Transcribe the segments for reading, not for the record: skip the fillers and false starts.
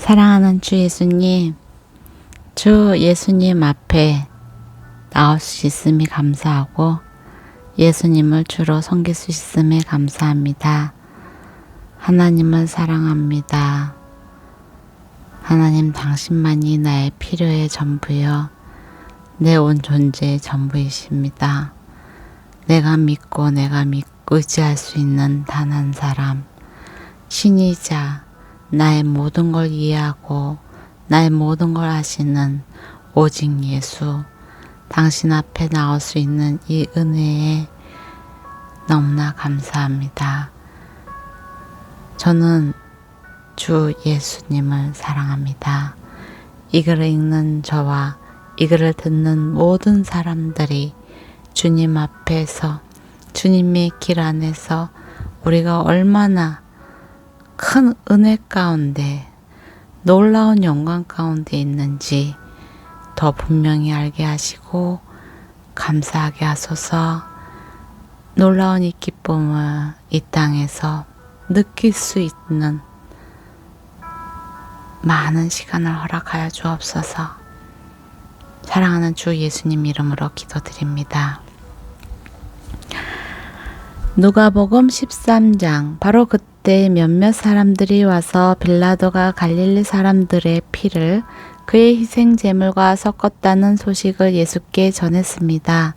사랑하는 주 예수님, 주 예수님 앞에 나올 수 있음이 감사하고 예수님을 주로 섬길 수 있음에 감사합니다. 하나님을 사랑합니다. 하나님 당신만이 나의 필요의 전부여 내 온 존재의 전부이십니다. 내가 믿고 의지할 수 있는 단 한 사람, 신이자 나의 모든 걸 이해하고 나의 모든 걸 아시는 오직 예수, 당신 앞에 나올 수 있는 이 은혜에 너무나 감사합니다. 저는 주 예수님을 사랑합니다. 이 글을 읽는 저와 이 글을 듣는 모든 사람들이 주님 앞에서 주님의 길 안에서 우리가 얼마나 큰 은혜 가운데 놀라운 영광 가운데 있는지 더 분명히 알게 하시고 감사하게 하소서. 놀라운 이 기쁨을 이 땅에서 느낄 수 있는 많은 시간을 허락하여 주옵소서. 사랑하는 주 예수님 이름으로 기도드립니다. 누가복음 13장. 바로 그때 몇몇 사람들이 와서 빌라도가 갈릴리 사람들의 피를 그의 희생 제물과 섞었다는 소식을 예수께 전했습니다.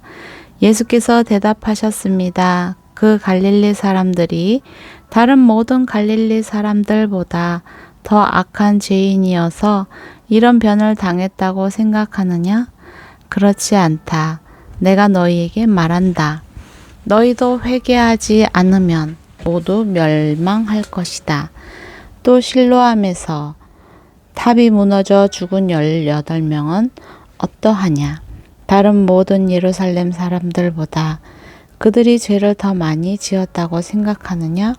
예수께서 대답하셨습니다. 그 갈릴리 사람들이 다른 모든 갈릴리 사람들보다 더 악한 죄인이어서 이런 변을 당했다고 생각하느냐? 그렇지 않다. 내가 너희에게 말한다. 너희도 회개하지 않으면 모두 멸망할 것이다. 또 실로암에서 탑이 무너져 죽은 18명은 어떠하냐? 다른 모든 예루살렘 사람들보다 그들이 죄를 더 많이 지었다고 생각하느냐?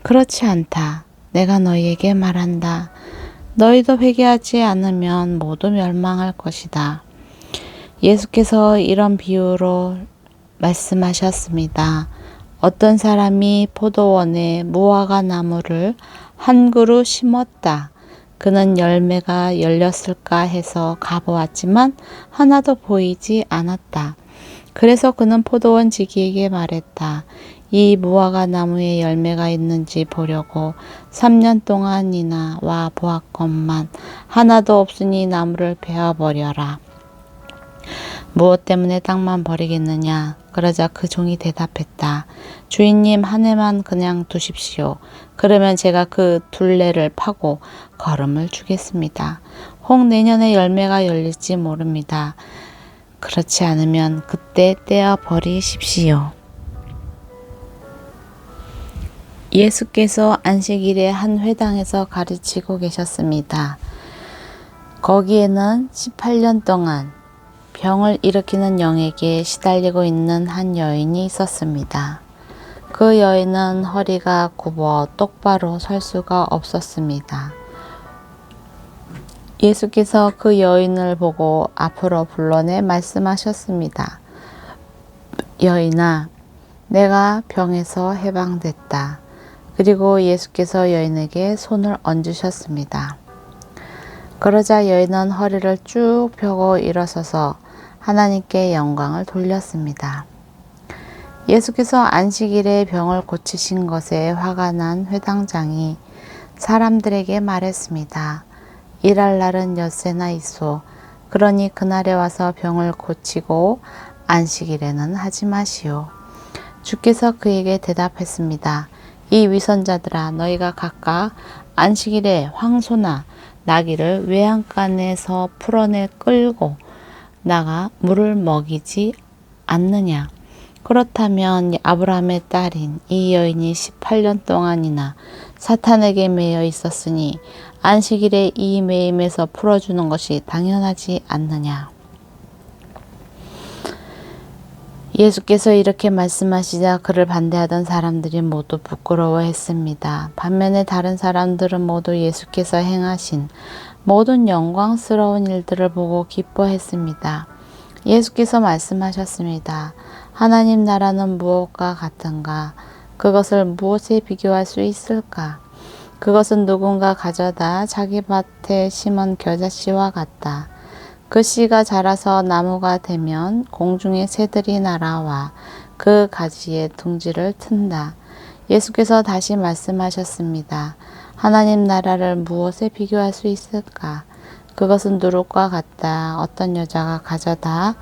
그렇지 않다. 내가 너희에게 말한다. 너희도 회개하지 않으면 모두 멸망할 것이다. 예수께서 이런 비유로 말씀하셨습니다. 어떤 사람이 포도원에 무화과 나무를 한 그루 심었다. 그는 열매가 열렸을까 해서 가보았지만 하나도 보이지 않았다. 그래서 그는 포도원 지기에게 말했다. 이 무화과 나무에 열매가 있는지 보려고 3년 동안이나 와 보았건만 하나도 없으니 나무를 베어버려라. 무엇 때문에 땅만 버리겠느냐? 그러자 그 종이 대답했다. 주인님, 한 해만 그냥 두십시오. 그러면 제가 그 둘레를 파고 거름을 주겠습니다. 혹 내년에 열매가 열릴지 모릅니다. 그렇지 않으면 그때 떼어 버리십시오. 예수께서 안식일에 한 회당에서 가르치고 계셨습니다. 거기에는 18년 동안 병을 일으키는 영에게 시달리고 있는 한 여인이 있었습니다. 그 여인은 허리가 굽어 똑바로 설 수가 없었습니다. 예수께서 그 여인을 보고 앞으로 불러내 말씀하셨습니다. 여인아, 내가 병에서 해방됐다. 그리고 예수께서 여인에게 손을 얹으셨습니다. 그러자 여인은 허리를 쭉 펴고 일어서서 하나님께 영광을 돌렸습니다. 예수께서 안식일에 병을 고치신 것에 화가 난 회당장이 사람들에게 말했습니다. 일할 날은 엿새나 있소. 그러니 그날에 와서 병을 고치고 안식일에는 하지 마시오. 주께서 그에게 대답했습니다. 이 위선자들아, 너희가 각각 안식일에 황소나 나귀를 외양간에서 풀어내 끌고 나가 물을 먹이지 않느냐? 그렇다면 아브라함의 딸인 이 여인이 18년 동안이나 사탄에게 매여 있었으니 안식일에 이 매임에서 풀어주는 것이 당연하지 않느냐? 예수께서 이렇게 말씀하시자 그를 반대하던 사람들이 모두 부끄러워했습니다. 반면에 다른 사람들은 모두 예수께서 행하신 모든 영광스러운 일들을 보고 기뻐했습니다. 예수께서 말씀하셨습니다. 하나님 나라는 무엇과 같은가? 그것을 무엇에 비교할 수 있을까? 그것은 누군가 가져다 자기 밭에 심은 겨자씨와 같다. 그 씨가 자라서 나무가 되면 공중의 새들이 날아와 그 가지에 둥지를 튼다. 예수께서 다시 말씀하셨습니다. 하나님 나라를 무엇에 비교할 수 있을까? 그것은 누룩과 같다. 어떤 여자가 가져다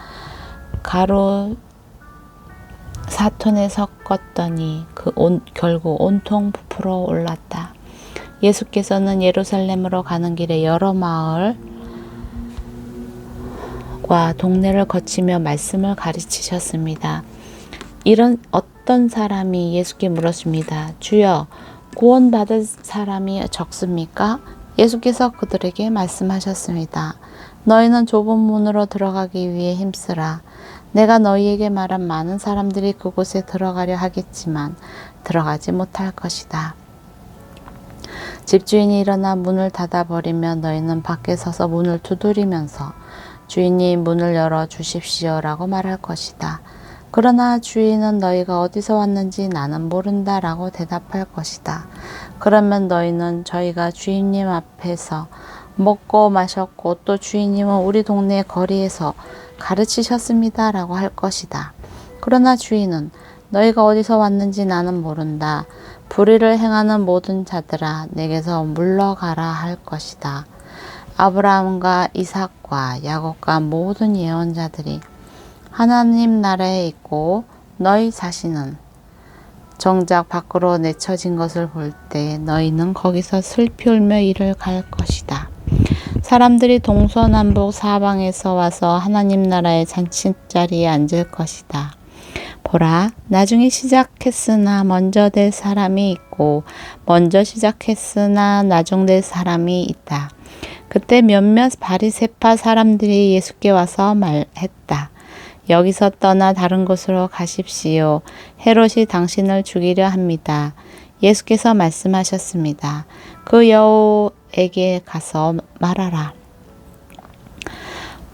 가루 4톤에 섞었더니 결국 온통 부풀어 올랐다. 예수께서는 예루살렘으로 가는 길에 여러 마을과 동네를 거치며 말씀을 가르치셨습니다. 이런 어떤 사람이 예수께 물었습니다. 주여, 구원받을 사람이 적습니까? 예수께서 그들에게 말씀하셨습니다. 너희는 좁은 문으로 들어가기 위해 힘쓰라. 내가 너희에게 말한 많은 사람들이 그곳에 들어가려 하겠지만 들어가지 못할 것이다. 집주인이 일어나 문을 닫아버리면 너희는 밖에 서서 문을 두드리면서 주인이 문을 열어 주십시오라고 말할 것이다. 그러나 주인은 너희가 어디서 왔는지 나는 모른다 라고 대답할 것이다. 그러면 너희는 저희가 주인님 앞에서 먹고 마셨고 또 주인님은 우리 동네 거리에서 가르치셨습니다 라고 할 것이다. 그러나 주인은 너희가 어디서 왔는지 나는 모른다. 불의를 행하는 모든 자들아 내게서 물러가라 할 것이다. 아브라함과 이삭과 야곱과 모든 예언자들이 하나님 나라에 있고 너희 자신은 정작 밖으로 내쳐진 것을 볼 때 너희는 거기서 슬피 울며 이를 갈 것이다. 사람들이 동서남북 사방에서 와서 하나님 나라의 잔치자리에 앉을 것이다. 보라, 나중에 시작했으나 먼저 될 사람이 있고 먼저 시작했으나 나중 될 사람이 있다. 그때 몇몇 바리새파 사람들이 예수께 와서 말했다. 여기서 떠나 다른 곳으로 가십시오. 헤롯이 당신을 죽이려 합니다. 예수께서 말씀하셨습니다. 그 여우에게 가서 말하라.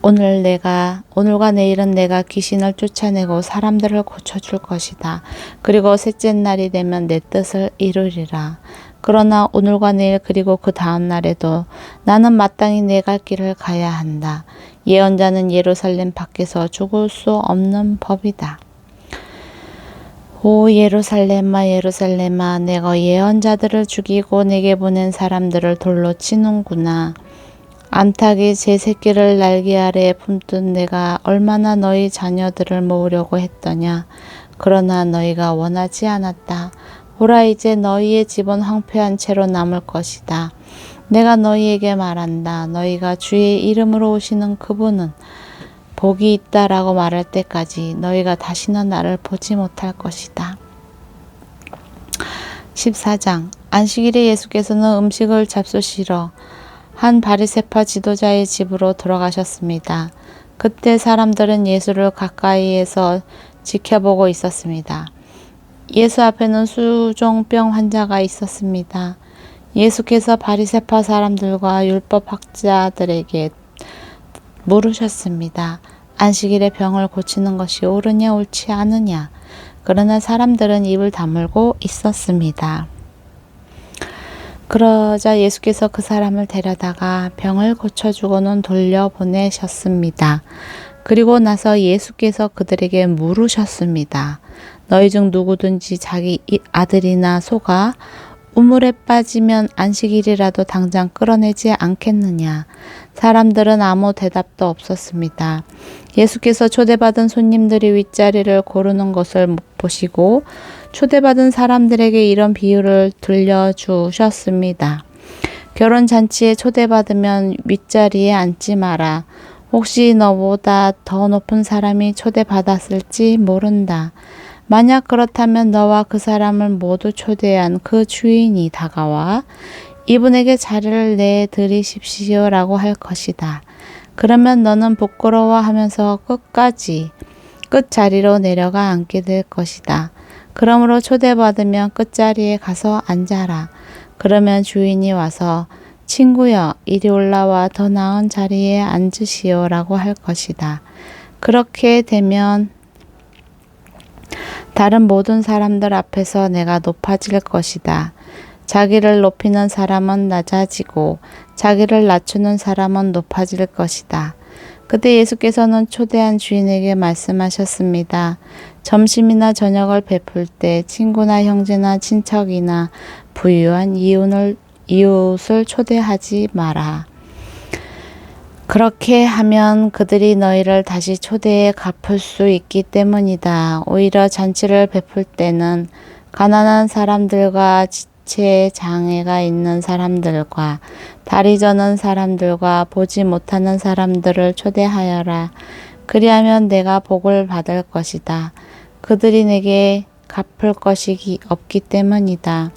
오늘과 내일은 내가 귀신을 쫓아내고 사람들을 고쳐줄 것이다. 그리고 셋째 날이 되면 내 뜻을 이루리라. 그러나 오늘과 내일 그리고 그 다음 날에도 나는 마땅히 내 갈 길을 가야 한다. 예언자는 예루살렘 밖에서 죽을 수 없는 법이다. 오 예루살렘아 예루살렘아 내가 예언자들을 죽이고 내게 보낸 사람들을 돌로 치는구나. 암탉이 제 새끼를 날개 아래에 품듯 내가 얼마나 너희 자녀들을 모으려고 했더냐. 그러나 너희가 원하지 않았다. 보라 이제 너희의 집은 황폐한 채로 남을 것이다. 내가 너희에게 말한다. 너희가 주의 이름으로 오시는 그분은 복이 있다라고 말할 때까지 너희가 다시는 나를 보지 못할 것이다. 14장 안식일에 예수께서는 음식을 잡수시러 한 바리새파 지도자의 집으로 돌아가셨습니다. 그때 사람들은 예수를 가까이에서 지켜보고 있었습니다. 예수 앞에는 수종병 환자가 있었습니다. 예수께서 바리새파 사람들과 율법학자들에게 물으셨습니다. 안식일에 병을 고치는 것이 옳으냐 옳지 않으냐. 그러나 사람들은 입을 다물고 있었습니다. 그러자 예수께서 그 사람을 데려다가 병을 고쳐주고는 돌려보내셨습니다. 그리고 나서 예수께서 그들에게 물으셨습니다. 너희 중 누구든지 자기 아들이나 소가 우물에 빠지면 안식일이라도 당장 끌어내지 않겠느냐. 사람들은 아무 대답도 없었습니다. 예수께서 초대받은 손님들이 윗자리를 고르는 것을 못 보시고 초대받은 사람들에게 이런 비유를 들려주셨습니다. 결혼잔치에 초대받으면 윗자리에 앉지 마라. 혹시 너보다 더 높은 사람이 초대받았을지 모른다. 만약 그렇다면 너와 그 사람을 모두 초대한 그 주인이 다가와 이분에게 자리를 내드리십시오라고 할 것이다. 그러면 너는 부끄러워하면서 끝자리로 내려가 앉게 될 것이다. 그러므로 초대받으면 끝자리에 가서 앉아라. 그러면 주인이 와서 친구여 이리 올라와 더 나은 자리에 앉으시오라고 할 것이다. 그렇게 되면 다른 모든 사람들 앞에서 내가 높아질 것이다. 자기를 높이는 사람은 낮아지고 자기를 낮추는 사람은 높아질 것이다. 그때 예수께서는 초대한 주인에게 말씀하셨습니다. 점심이나 저녁을 베풀 때 친구나 형제나 친척이나 부유한 이웃을 초대하지 마라. 그렇게 하면 그들이 너희를 다시 초대해 갚을 수 있기 때문이다. 오히려 잔치를 베풀 때는 가난한 사람들과 지체 장애가 있는 사람들과 다리 저는 사람들과 보지 못하는 사람들을 초대하여라. 그리하면 내가 복을 받을 것이다. 그들이 내게 갚을 것이 없기 때문이다.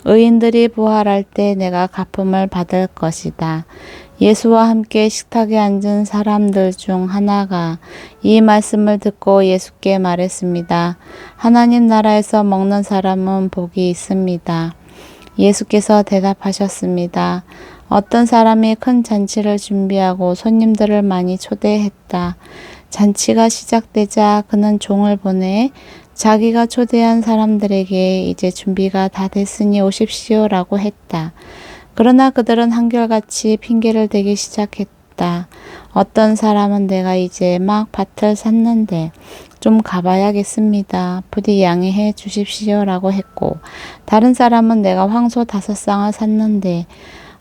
의인들이 부활할 때 내가 갚음을 받을 것이다. 예수와 함께 식탁에 앉은 사람들 중 하나가 이 말씀을 듣고 예수께 말했습니다. 하나님 나라에서 먹는 사람은 복이 있습니다. 예수께서 대답하셨습니다. 어떤 사람이 큰 잔치를 준비하고 손님들을 많이 초대했다. 잔치가 시작되자 그는 종을 보내 자기가 초대한 사람들에게 이제 준비가 다 됐으니 오십시오라고 했다. 그러나 그들은 한결같이 핑계를 대기 시작했다. 어떤 사람은 내가 이제 막 밭을 샀는데 좀 가봐야겠습니다. 부디 양해해 주십시오라고 했고, 다른 사람은 내가 황소 5쌍을 샀는데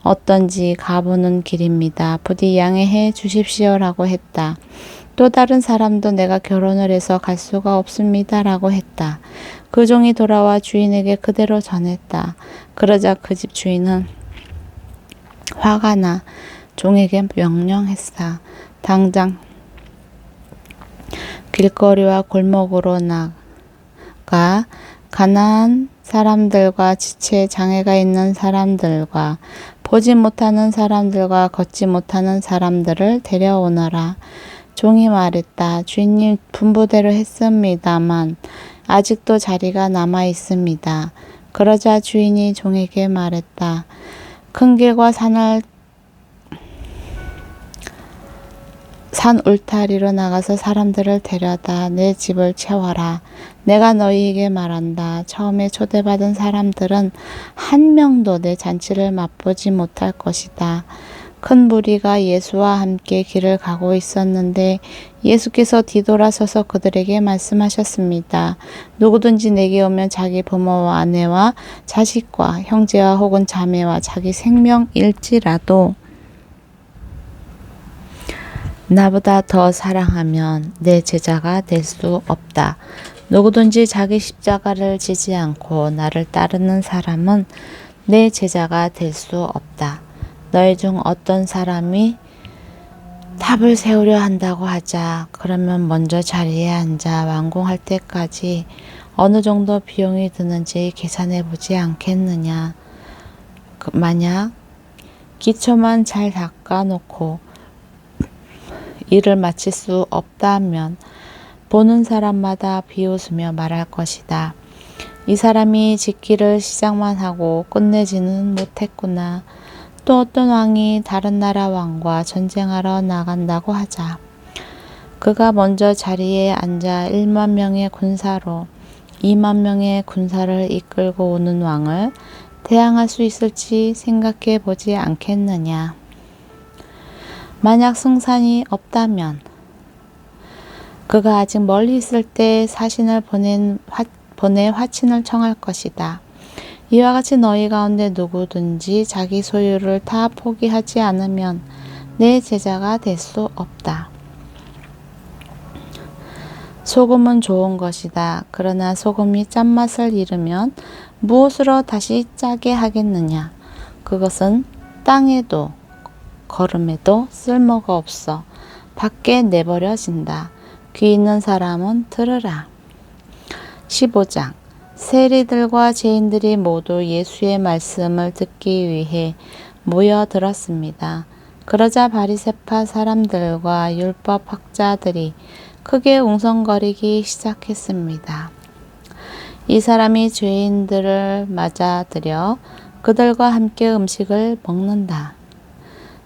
어떤지 가보는 길입니다. 부디 양해해 주십시오라고 했다. 또 다른 사람도 내가 결혼을 해서 갈 수가 없습니다라고 했다. 그 종이 돌아와 주인에게 그대로 전했다. 그러자 그 집 주인은 화가 나 종에게 명령했다. 당장 길거리와 골목으로 나가 가난한 사람들과 지체 장애가 있는 사람들과 보지 못하는 사람들과 걷지 못하는 사람들을 데려오너라. 종이 말했다. 주인님 분부대로 했습니다만 아직도 자리가 남아 있습니다. 그러자 주인이 종에게 말했다. 큰 길과 산 울타리로 나가서 사람들을 데려다 내 집을 채워라. 내가 너희에게 말한다. 처음에 초대받은 사람들은 한 명도 내 잔치를 맛보지 못할 것이다. 큰 무리가 예수와 함께 길을 가고 있었는데 예수께서 뒤돌아서서 그들에게 말씀하셨습니다. 누구든지 내게 오면 자기 부모와 아내와 자식과 형제와 혹은 자매와 자기 생명 잃지라도 나보다 더 사랑하면 내 제자가 될 수 없다. 누구든지 자기 십자가를 지지 않고 나를 따르는 사람은 내 제자가 될 수 없다. 너희 중 어떤 사람이 탑을 세우려 한다고 하자. 그러면 먼저 자리에 앉아 완공할 때까지 어느 정도 비용이 드는지 계산해 보지 않겠느냐. 만약 기초만 잘 닦아 놓고 일을 마칠 수 없다면 보는 사람마다 비웃으며 말할 것이다. 이 사람이 짓기를 시작만 하고 끝내지는 못했구나. 또 어떤 왕이 다른 나라 왕과 전쟁하러 나간다고 하자. 그가 먼저 자리에 앉아 1만 명의 군사로 2만 명의 군사를 이끌고 오는 왕을 대항할 수 있을지 생각해 보지 않겠느냐. 만약 승산이 없다면 그가 아직 멀리 있을 때 사신을 보내 화친을 청할 것이다. 이와 같이 너희 가운데 누구든지 자기 소유를 다 포기하지 않으면 내 제자가 될 수 없다. 소금은 좋은 것이다. 그러나 소금이 짠맛을 잃으면 무엇으로 다시 짜게 하겠느냐. 그것은 땅에도 거름에도 쓸모가 없어 밖에 내버려진다. 귀 있는 사람은 들으라. 15장 세리들과 죄인들이 모두 예수의 말씀을 듣기 위해 모여들었습니다. 그러자 바리새파 사람들과 율법학자들이 크게 웅성거리기 시작했습니다. 이 사람이 죄인들을 맞아들여 그들과 함께 음식을 먹는다.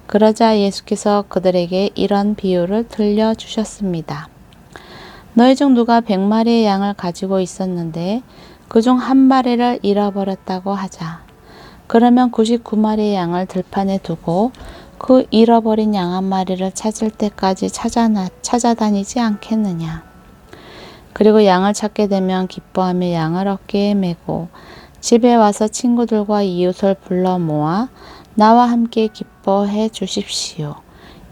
그러자 예수께서 그들에게 이런 비유를 들려주셨습니다. 너희 중 누가 100마리의 양을 가지고 있었는데 그중 한 마리를 잃어버렸다고 하자. 그러면 99마리의 양을 들판에 두고 그 잃어버린 양 한 마리를 찾을 때까지 찾아다니지 않겠느냐. 그리고 양을 찾게 되면 기뻐하며 양을 어깨에 메고 집에 와서 친구들과 이웃을 불러 모아 나와 함께 기뻐해 주십시오.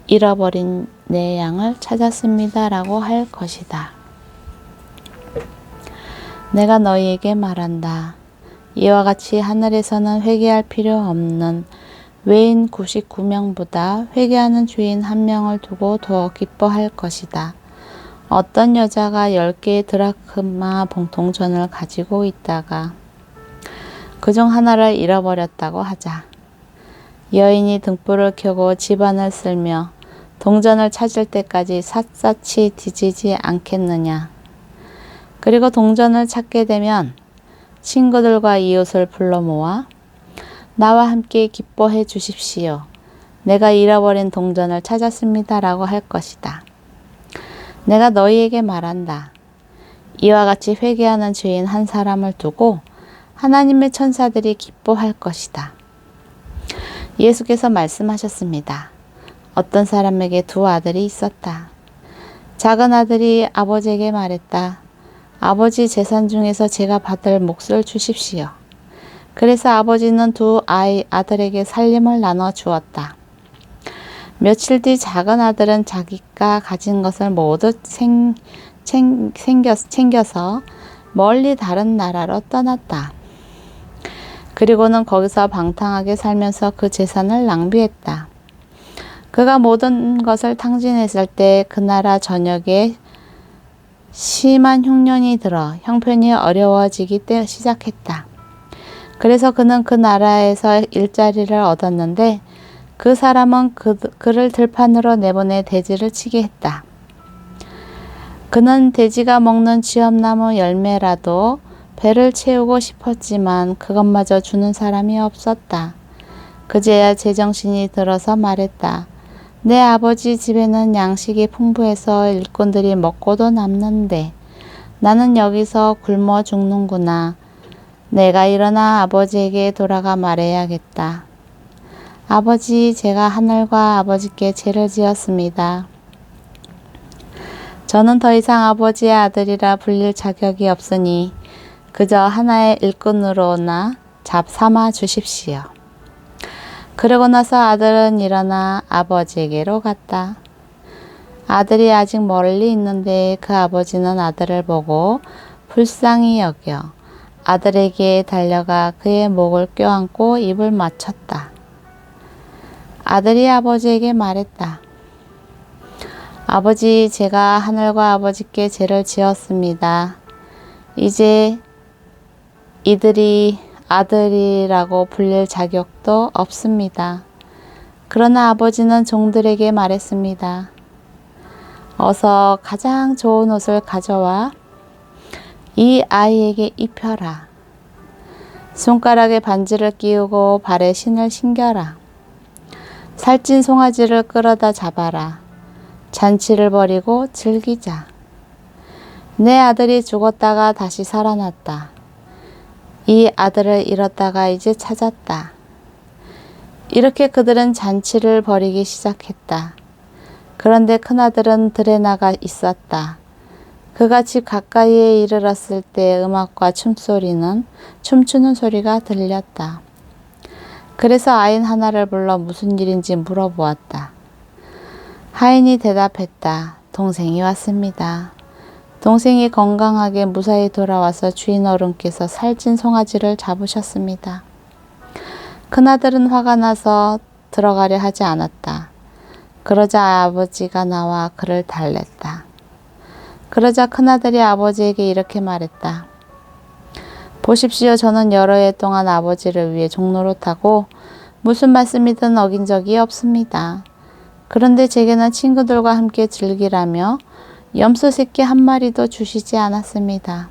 잃어버린 내 양을 찾았습니다. 라고 할 것이다. 내가 너희에게 말한다. 이와 같이 하늘에서는 회개할 필요 없는 외인 99명보다 회개하는 주인 1명을 두고 더 기뻐할 것이다. 어떤 여자가 10개의 드라크마 동전을 가지고 있다가 그중 하나를 잃어버렸다고 하자. 여인이 등불을 켜고 집안을 쓸며 동전을 찾을 때까지 샅샅이 뒤지지 않겠느냐. 그리고 동전을 찾게 되면 친구들과 이웃을 불러 모아 나와 함께 기뻐해 주십시오. 내가 잃어버린 동전을 찾았습니다. 라고 할 것이다. 내가 너희에게 말한다. 이와 같이 회개하는 죄인 한 사람을 두고 하나님의 천사들이 기뻐할 것이다. 예수께서 말씀하셨습니다. 어떤 사람에게 2 아들이 있었다. 작은 아들이 아버지에게 말했다. 아버지, 재산 중에서 제가 받을 몫을 주십시오. 그래서 아버지는 2 아들에게 살림을 나눠 주었다. 며칠 뒤 작은 아들은 자기가 가진 것을 모두 챙겨서 멀리 다른 나라로 떠났다. 그리고는 거기서 방탕하게 살면서 그 재산을 낭비했다. 그가 모든 것을 탕진했을 때 그 나라 전역에 심한 흉년이 들어 형편이 어려워지기 시작했다. 그래서 그는 그 나라에서 일자리를 얻었는데 그 사람은 그를 들판으로 내보내 돼지를 치게 했다. 그는 돼지가 먹는 쥐엄나무 열매라도 배를 채우고 싶었지만 그것마저 주는 사람이 없었다. 그제야 제정신이 들어서 말했다. 내 아버지 집에는 양식이 풍부해서 일꾼들이 먹고도 남는데 나는 여기서 굶어 죽는구나. 내가 일어나 아버지에게 돌아가 말해야겠다. 아버지, 제가 하늘과 아버지께 죄를 지었습니다. 저는 더 이상 아버지의 아들이라 불릴 자격이 없으니 그저 하나의 일꾼으로나 삼아 주십시오. 그러고 나서 아들은 일어나 아버지에게로 갔다. 아들이 아직 멀리 있는데 그 아버지는 아들을 보고 불쌍히 여겨 아들에게 달려가 그의 목을 껴안고 입을 맞췄다. 아들이 아버지에게 말했다. 아버지, 제가 하늘과 아버지께 죄를 지었습니다. 이제 이들이 아들이라고 불릴 자격도 없습니다. 그러나 아버지는 종들에게 말했습니다. 어서 가장 좋은 옷을 가져와 이 아이에게 입혀라. 손가락에 반지를 끼우고 발에 신을 신겨라. 살찐 송아지를 끌어다 잡아라. 잔치를 벌이고 즐기자. 내 아들이 죽었다가 다시 살아났다. 이 아들을 잃었다가 이제 찾았다. 이렇게 그들은 잔치를 벌이기 시작했다. 그런데 큰아들은 들에 나가 있었다. 그가 집 가까이에 이르렀을 때 음악과 춤추는 소리가 들렸다. 그래서 아인 하나를 불러 무슨 일인지 물어보았다. 하인이 대답했다. 동생이 왔습니다. 동생이 건강하게 무사히 돌아와서 주인 어른께서 살찐 송아지를 잡으셨습니다. 큰아들은 화가 나서 들어가려 하지 않았다. 그러자 아버지가 나와 그를 달랬다. 그러자 큰아들이 아버지에게 이렇게 말했다. 보십시오. 저는 여러 해 동안 아버지를 위해 종노릇하고 무슨 말씀이든 어긴 적이 없습니다. 그런데 제게는 친구들과 함께 즐기라며 염소 새끼 1마리도 주시지 않았습니다.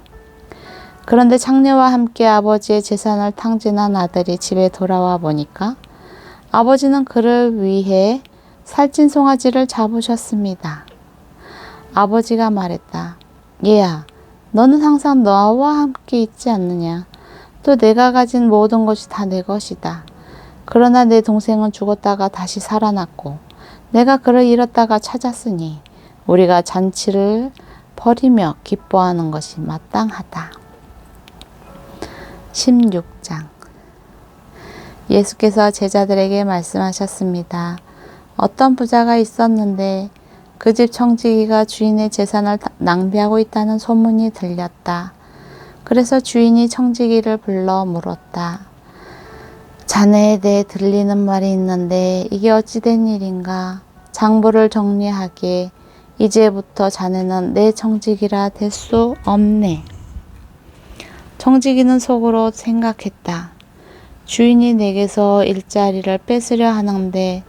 그런데 장녀와 함께 아버지의 재산을 탕진한 아들이 집에 돌아와 보니까 아버지는 그를 위해 살찐 송아지를 잡으셨습니다. 아버지가 말했다. 얘야, 너는 항상 너와 함께 있지 않느냐? 또 내가 가진 모든 것이 다 내 것이다. 그러나 내 동생은 죽었다가 다시 살아났고 내가 그를 잃었다가 찾았으니 우리가 잔치를 벌이며 기뻐하는 것이 마땅하다. 16장. 예수께서 제자들에게 말씀하셨습니다. 어떤 부자가 있었는데 그 집 청지기가 주인의 재산을 낭비하고 있다는 소문이 들렸다. 그래서 주인이 청지기를 불러 물었다. 자네에 대해 들리는 말이 있는데 이게 어찌 된 일인가? 장부를 정리하게 이제부터 자네는 내 청지기라 될 수 없네. 청지기는 속으로 생각했다. 주인이 내게서 일자리를 뺏으려 하는데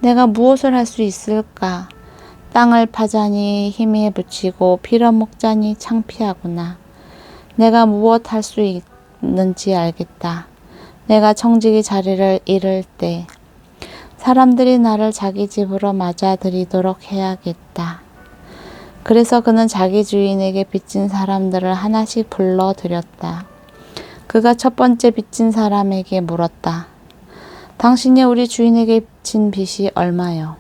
내가 무엇을 할 수 있을까? 땅을 파자니 힘에 부치고 빌어먹자니 창피하구나. 내가 무엇 할 수 있는지 알겠다. 내가 청지기 자리를 잃을 때 사람들이 나를 자기 집으로 맞아들이도록 해야겠다. 그래서 그는 자기 주인에게 빚진 사람들을 하나씩 불러들였다. 그가 첫 번째 빚진 사람에게 물었다. 당신이 우리 주인에게 진 빚이 얼마요?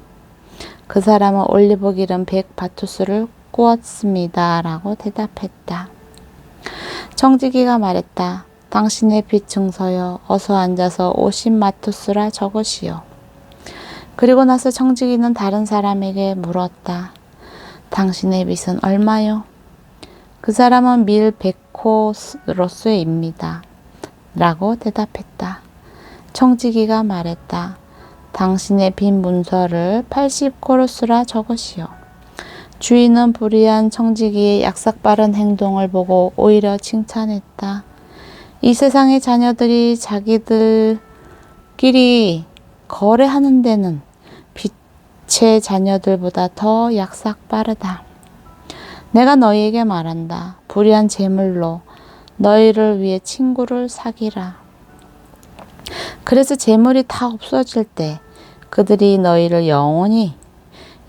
그 사람은 올리브 기름 100바투스를 꾸었습니다. 라고 대답했다. 청지기가 말했다. 당신의 빚 증서여 어서 앉아서 50마투스라 적으시오. 그리고 나서 청지기는 다른 사람에게 물었다. 당신의 빚은 얼마요? 그 사람은 밀 100코로스입니다. 라고 대답했다. 청지기가 말했다. 당신의 빈 문서를 80코로스라 적으시오. 주인은 불의한 청지기의 약삭빠른 행동을 보고 오히려 칭찬했다. 이 세상의 자녀들이 자기들끼리 거래하는 데는 빛의 자녀들보다 더 약삭빠르다. 내가 너희에게 말한다. 불의한 재물로 너희를 위해 친구를 사귀라. 그래서 재물이 다 없어질 때 그들이 너희를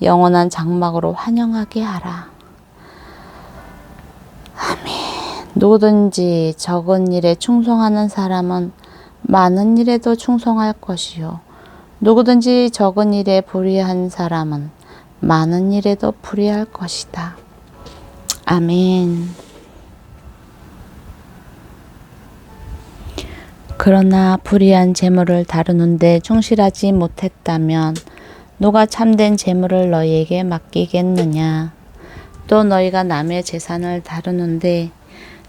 영원한 장막으로 환영하게 하라. 아멘. 누구든지 적은 일에 충성하는 사람은 많은 일에도 충성할 것이요. 누구든지 적은 일에 불의한 사람은 많은 일에도 불의할 것이다. 아멘. 그러나 불의한 재물을 다루는데 충실하지 못했다면 누가 참된 재물을 너희에게 맡기겠느냐? 또 너희가 남의 재산을 다루는데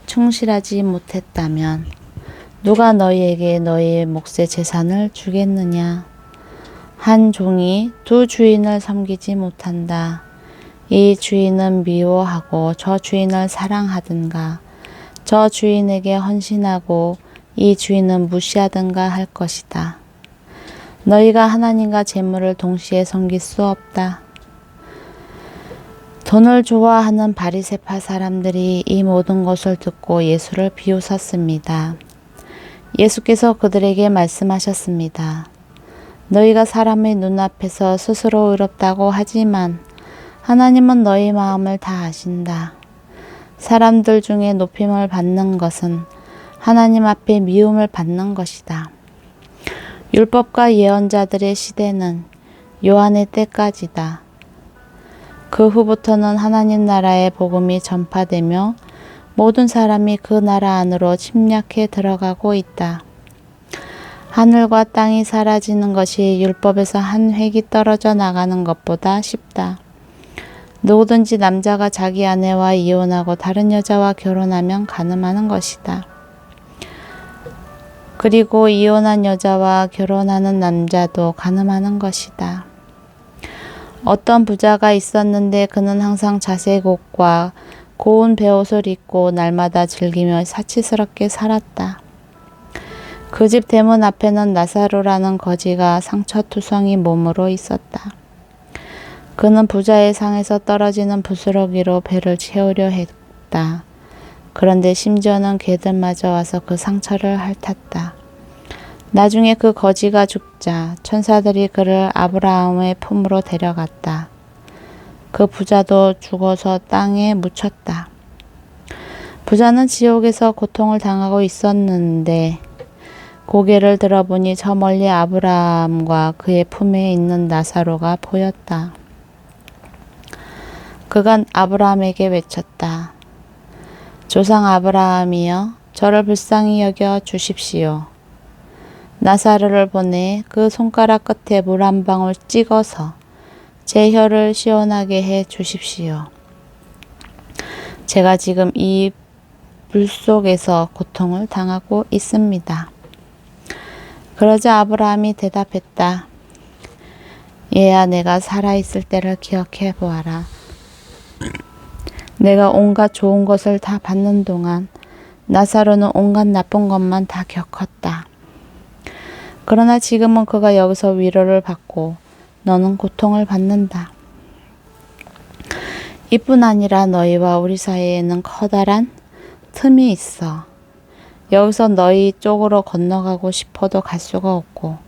충실하지 못했다면 누가 너희에게 너희의 몫의 재산을 주겠느냐? 한 종이 두 주인을 섬기지 못한다. 이 주인은 미워하고 저 주인을 사랑하든가 저 주인에게 헌신하고 이 주인은 무시하든가 할 것이다. 너희가 하나님과 재물을 동시에 섬길 수 없다. 돈을 좋아하는 바리새파 사람들이 이 모든 것을 듣고 예수를 비웃었습니다. 예수께서 그들에게 말씀하셨습니다. 너희가 사람의 눈앞에서 스스로 의롭다고 하지만 하나님은 너희 마음을 다 아신다. 사람들 중에 높임을 받는 것은 하나님 앞에 미움을 받는 것이다. 율법과 예언자들의 시대는 요한의 때까지다. 그 후부터는 하나님 나라의 복음이 전파되며 모든 사람이 그 나라 안으로 침략해 들어가고 있다. 하늘과 땅이 사라지는 것이 율법에서 한 획이 떨어져 나가는 것보다 쉽다. 누구든지 남자가 자기 아내와 이혼하고 다른 여자와 결혼하면 간음하는 것이다. 그리고 이혼한 여자와 결혼하는 남자도 간음하는 것이다. 어떤 부자가 있었는데 그는 항상 자색 옷과 고운 베옷을 입고 날마다 즐기며 사치스럽게 살았다. 그 집 대문 앞에는 나사로라는 거지가 상처투성이 몸으로 있었다. 그는 부자의 상에서 떨어지는 부스러기로 배를 채우려 했다. 그런데 심지어는 개들마저 와서 그 상처를 핥았다. 나중에 그 거지가 죽자 천사들이 그를 아브라함의 품으로 데려갔다. 그 부자도 죽어서 땅에 묻혔다. 부자는 지옥에서 고통을 당하고 있었는데 고개를 들어보니 저 멀리 아브라함과 그의 품에 있는 나사로가 보였다. 그가 아브라함에게 외쳤다. 조상 아브라함이여, 저를 불쌍히 여겨 주십시오. 나사로를 보내 그 손가락 끝에 물 한 방울 찍어서 제 혀를 시원하게 해 주십시오. 제가 지금 이 불 속에서 고통을 당하고 있습니다. 그러자 아브라함이 대답했다. 얘야, 내가 살아있을 때를 기억해 보아라. 내가 온갖 좋은 것을 다 받는 동안 나사로는 온갖 나쁜 것만 다 겪었다. 그러나 지금은 그가 여기서 위로를 받고 너는 고통을 받는다. 이뿐 아니라 너희와 우리 사이에는 커다란 틈이 있어. 여기서 너희 쪽으로 건너가고 싶어도 갈 수가 없고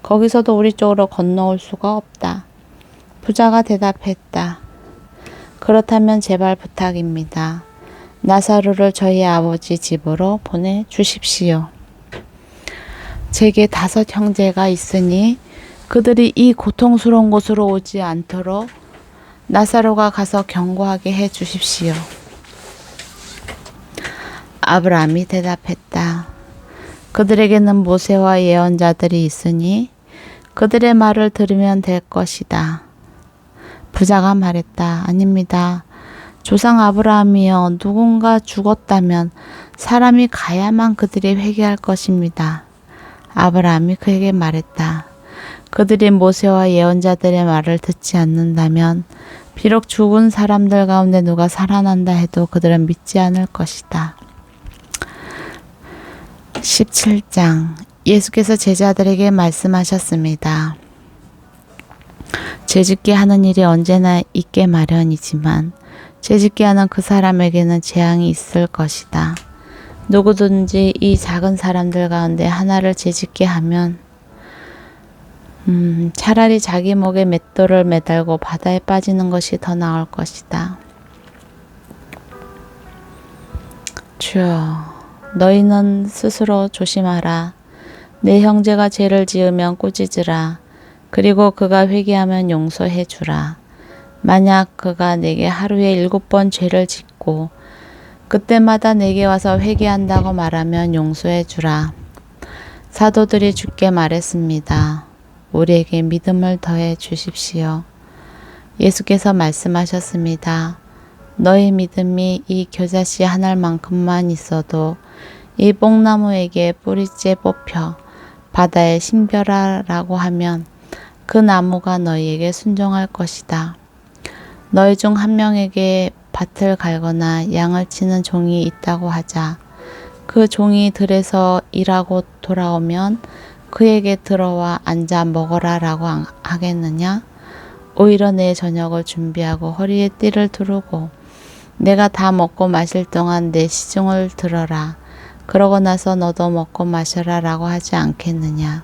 거기서도 우리 쪽으로 건너올 수가 없다. 부자가 대답했다. 그렇다면 제발 부탁입니다. 나사로를 저희 아버지 집으로 보내주십시오. 제게 5 형제가 있으니 그들이 이 고통스러운 곳으로 오지 않도록 나사로가 가서 경고하게 해 주십시오. 아브라함이 대답했다. 그들에게는 모세와 예언자들이 있으니 그들의 말을 들으면 될 것이다. 부자가 말했다. 아닙니다. 조상 아브라함이여, 누군가 죽었다면 사람이 가야만 그들이 회개할 것입니다. 아브라함이 그에게 말했다. 그들이 모세와 예언자들의 말을 듣지 않는다면 비록 죽은 사람들 가운데 누가 살아난다 해도 그들은 믿지 않을 것이다. 17장. 예수께서 제자들에게 말씀하셨습니다. 죄짓게 하는 일이 언제나 있게 마련이지만 죄짓게 하는 그 사람에게는 재앙이 있을 것이다. 누구든지 이 작은 사람들 가운데 하나를 죄짓게 하면 차라리 자기 목에 맷돌을 매달고 바다에 빠지는 것이 더 나을 것이다. 주여, 너희는 스스로 조심하라. 내 형제가 죄를 지으면 꾸짖으라. 그리고 그가 회개하면 용서해 주라. 만약 그가 내게 하루에 7번 죄를 짓고 그때마다 내게 와서 회개한다고 말하면 용서해 주라. 사도들이 주께 말했습니다. 우리에게 믿음을 더해 주십시오. 예수께서 말씀하셨습니다. 너희 믿음이 이 겨자씨 한 알만큼만 있어도 이 뽕나무에게 뿌리째 뽑혀 바다에 심겨라라고 하면 그 나무가 너희에게 순종할 것이다. 너희 중 한 명에게 밭을 갈거나 양을 치는 종이 있다고 하자. 그 종이 들에서 일하고 돌아오면 그에게 들어와 앉아 먹어라 라고 하겠느냐? 오히려 내 저녁을 준비하고 허리에 띠를 두르고 내가 다 먹고 마실 동안 내 시중을 들어라. 그러고 나서 너도 먹고 마셔라 라고 하지 않겠느냐?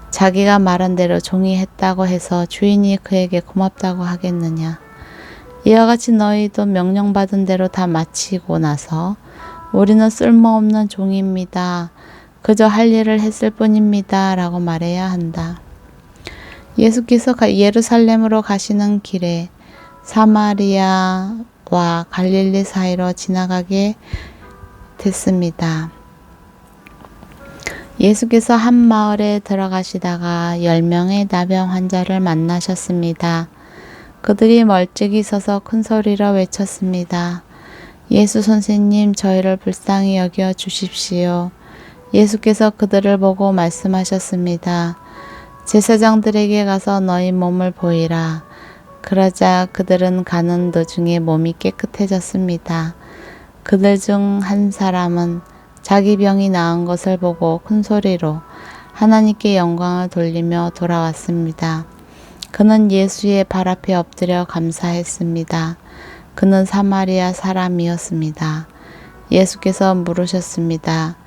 자기가 말한 대로 종이 했다고 해서 주인이 그에게 고맙다고 하겠느냐? 이와 같이 너희도 명령받은 대로 다 마치고 나서 우리는 쓸모없는 종입니다. 그저 할 일을 했을 뿐입니다. 라고 말해야 한다. 예수께서 예루살렘으로 가시는 길에 사마리아와 갈릴리 사이로 지나가게 됐습니다. 예수께서 한 마을에 들어가시다가 10명의 나병 환자를 만나셨습니다. 그들이 멀찍이 서서 큰 소리로 외쳤습니다. 예수 선생님, 저희를 불쌍히 여겨 주십시오. 예수께서 그들을 보고 말씀하셨습니다. 제사장들에게 가서 너희 몸을 보이라. 그러자 그들은 가는 도중에 몸이 깨끗해졌습니다. 그들 중 한 사람은 자기 병이 나은 것을 보고 큰 소리로 하나님께 영광을 돌리며 돌아왔습니다. 그는 예수의 발 앞에 엎드려 감사했습니다. 그는 사마리아 사람이었습니다. 예수께서 물으셨습니다.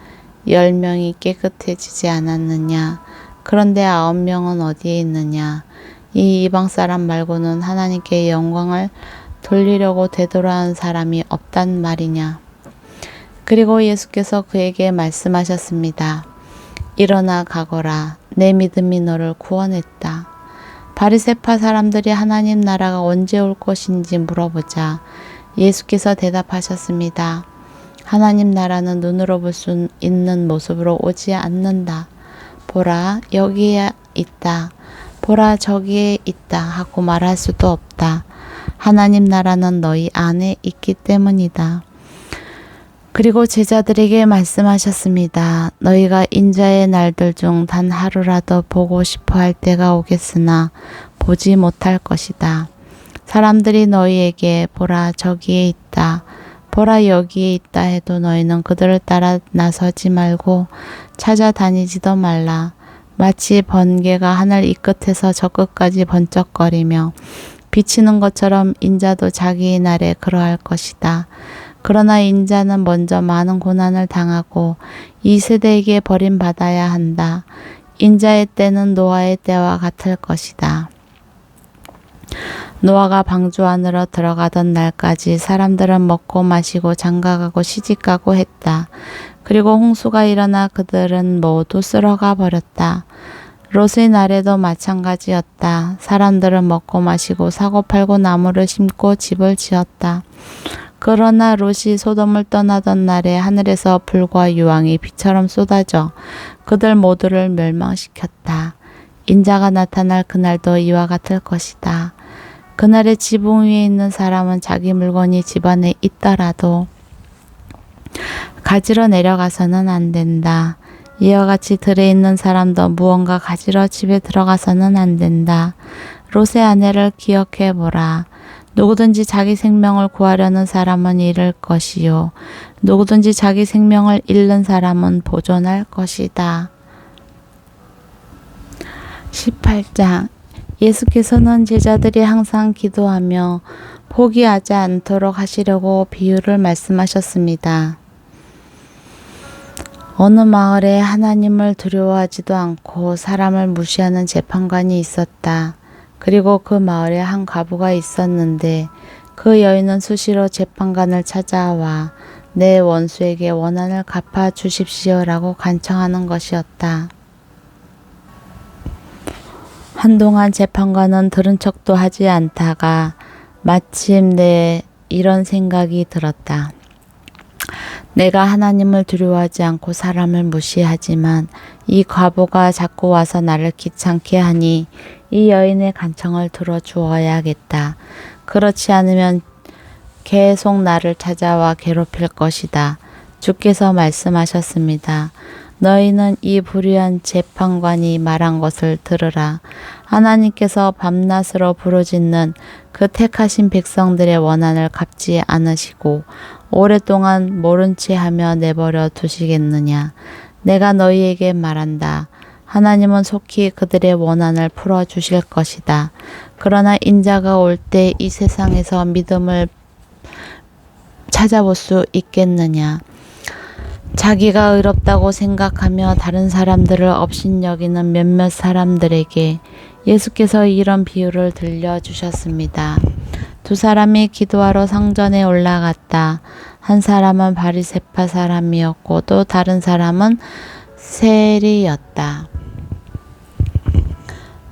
10명이 깨끗해지지 않았느냐? 그런데 9명은 어디에 있느냐? 이 이방 사람 말고는 하나님께 영광을 돌리려고 되돌아온 사람이 없단 말이냐? 그리고 예수께서 그에게 말씀하셨습니다. 일어나 가거라. 내 믿음이 너를 구원했다. 바리새파 사람들이 하나님 나라가 언제 올 것인지 물어보자 예수께서 대답하셨습니다. 하나님 나라는 눈으로 볼 수 있는 모습으로 오지 않는다. 보라 여기에 있다. 보라 저기에 있다 하고 말할 수도 없다. 하나님 나라는 너희 안에 있기 때문이다. 그리고 제자들에게 말씀하셨습니다. 너희가 인자의 날들 중 단 하루라도 보고 싶어 할 때가 오겠으나 보지 못할 것이다. 사람들이 너희에게 보라 저기에 있다. 보라 여기에 있다 해도 너희는 그들을 따라 나서지 말고 찾아다니지도 말라. 마치 번개가 하늘 이 끝에서 저 끝까지 번쩍거리며 비치는 것처럼 인자도 자기의 날에 그러할 것이다. 그러나 인자는 먼저 많은 고난을 당하고 이 세대에게 버림받아야 한다. 인자의 때는 노아의 때와 같을 것이다. 노아가 방주 안으로 들어가던 날까지 사람들은 먹고 마시고 장가가고 시집가고 했다. 그리고 홍수가 일어나 그들은 모두 쓸어가 버렸다. 롯의 날에도 마찬가지였다. 사람들은 먹고 마시고 사고 팔고 나무를 심고 집을 지었다. 그러나 롯이 소돔을 떠나던 날에 하늘에서 불과 유황이 비처럼 쏟아져 그들 모두를 멸망시켰다. 인자가 나타날 그날도 이와 같을 것이다. 그날에 지붕 위에 있는 사람은 자기 물건이 집안에 있더라도 가지러 내려가서는 안 된다. 이와 같이 들에 있는 사람도 무언가 가지러 집에 들어가서는 안 된다. 롯의 아내를 기억해 보라. 누구든지 자기 생명을 구하려는 사람은 잃을 것이요. 누구든지 자기 생명을 잃는 사람은 보존할 것이다. 18장 예수께서는 제자들이 항상 기도하며 포기하지 않도록 하시려고 비유를 말씀하셨습니다. 어느 마을에 하나님을 두려워하지도 않고 사람을 무시하는 재판관이 있었다. 그리고 그 마을에 한 과부가 있었는데 그 여인은 수시로 재판관을 찾아와 내 원수에게 원한을 갚아 주십시오라고 간청하는 것이었다. 한동안 재판관은 들은 척도 하지 않다가 마침내 이런 생각이 들었다. 내가 하나님을 두려워하지 않고 사람을 무시하지만 이 과부가 자꾸 와서 나를 귀찮게 하니 이 여인의 간청을 들어주어야겠다. 그렇지 않으면 계속 나를 찾아와 괴롭힐 것이다. 주께서 말씀하셨습니다. 너희는 이 불의한 재판관이 말한 것을 들으라. 하나님께서 밤낮으로 부르짖는 그 택하신 백성들의 원한을 갚지 않으시고 오랫동안 모른 채 하며 내버려 두시겠느냐. 내가 너희에게 말한다. 하나님은 속히 그들의 원한을 풀어주실 것이다. 그러나 인자가 올 때 이 세상에서 믿음을 찾아볼 수 있겠느냐. 자기가 의롭다고 생각하며 다른 사람들을 업신여기는 몇몇 사람들에게 예수께서 이런 비유를 들려주셨습니다. 두 사람이 기도하러 성전에 올라갔다. 한 사람은 바리새파 사람이었고 또 다른 사람은 세리였다.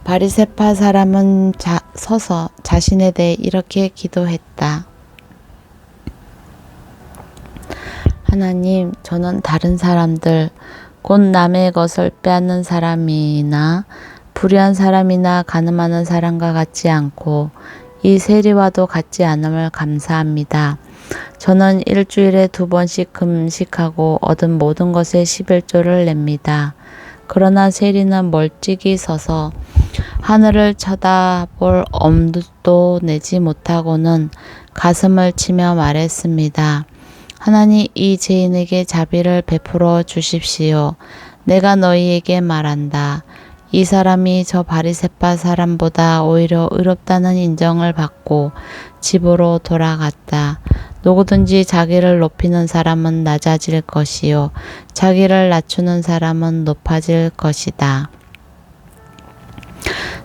바리새파 사람은 서서 자신에 대해 이렇게 기도했다. 하나님, 저는 다른 사람들, 곧 남의 것을 빼앗는 사람이나 불의한 사람이나 가늠하는 사람과 같지 않고 이 세리와도 같지 않음을 감사합니다. 저는 일주일에 2번씩 금식하고 얻은 모든 것의 11조를 냅니다. 그러나 세리는 멀찍이 서서 하늘을 쳐다볼 엄두도 내지 못하고는 가슴을 치며 말했습니다. 하나님, 이 죄인에게 자비를 베풀어 주십시오. 내가 너희에게 말한다. 이 사람이 저 바리새파 사람보다 오히려 의롭다는 인정을 받고 집으로 돌아갔다. 누구든지 자기를 높이는 사람은 낮아질 것이요 자기를 낮추는 사람은 높아질 것이다.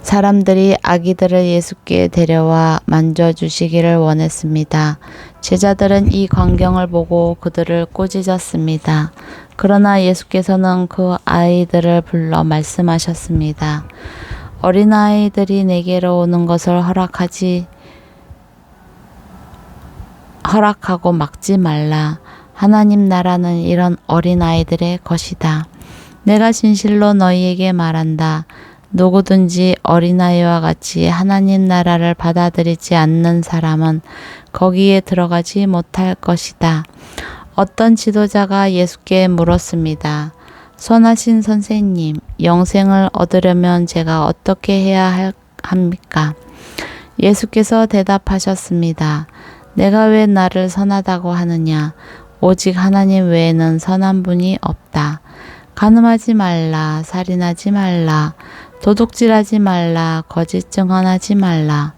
사람들이 아기들을 예수께 데려와 만져주시기를 원했습니다. 제자들은 이 광경을 보고 그들을 꾸짖었습니다. 그러나 예수께서는 그 아이들을 불러 말씀하셨습니다. 어린아이들이 내게로 오는 것을 허락하고 막지 말라. 하나님 나라는 이런 어린아이들의 것이다. 내가 진실로 너희에게 말한다. 누구든지 어린아이와 같이 하나님 나라를 받아들이지 않는 사람은 거기에 들어가지 못할 것이다. 어떤 지도자가 예수께 물었습니다. 선하신 선생님, 영생을 얻으려면 제가 어떻게 해야 합니까? 예수께서 대답하셨습니다. 내가 왜 나를 선하다고 하느냐? 오직 하나님 외에는 선한 분이 없다. 간음하지 말라, 살인하지 말라, 도둑질하지 말라, 거짓 증언하지 말라,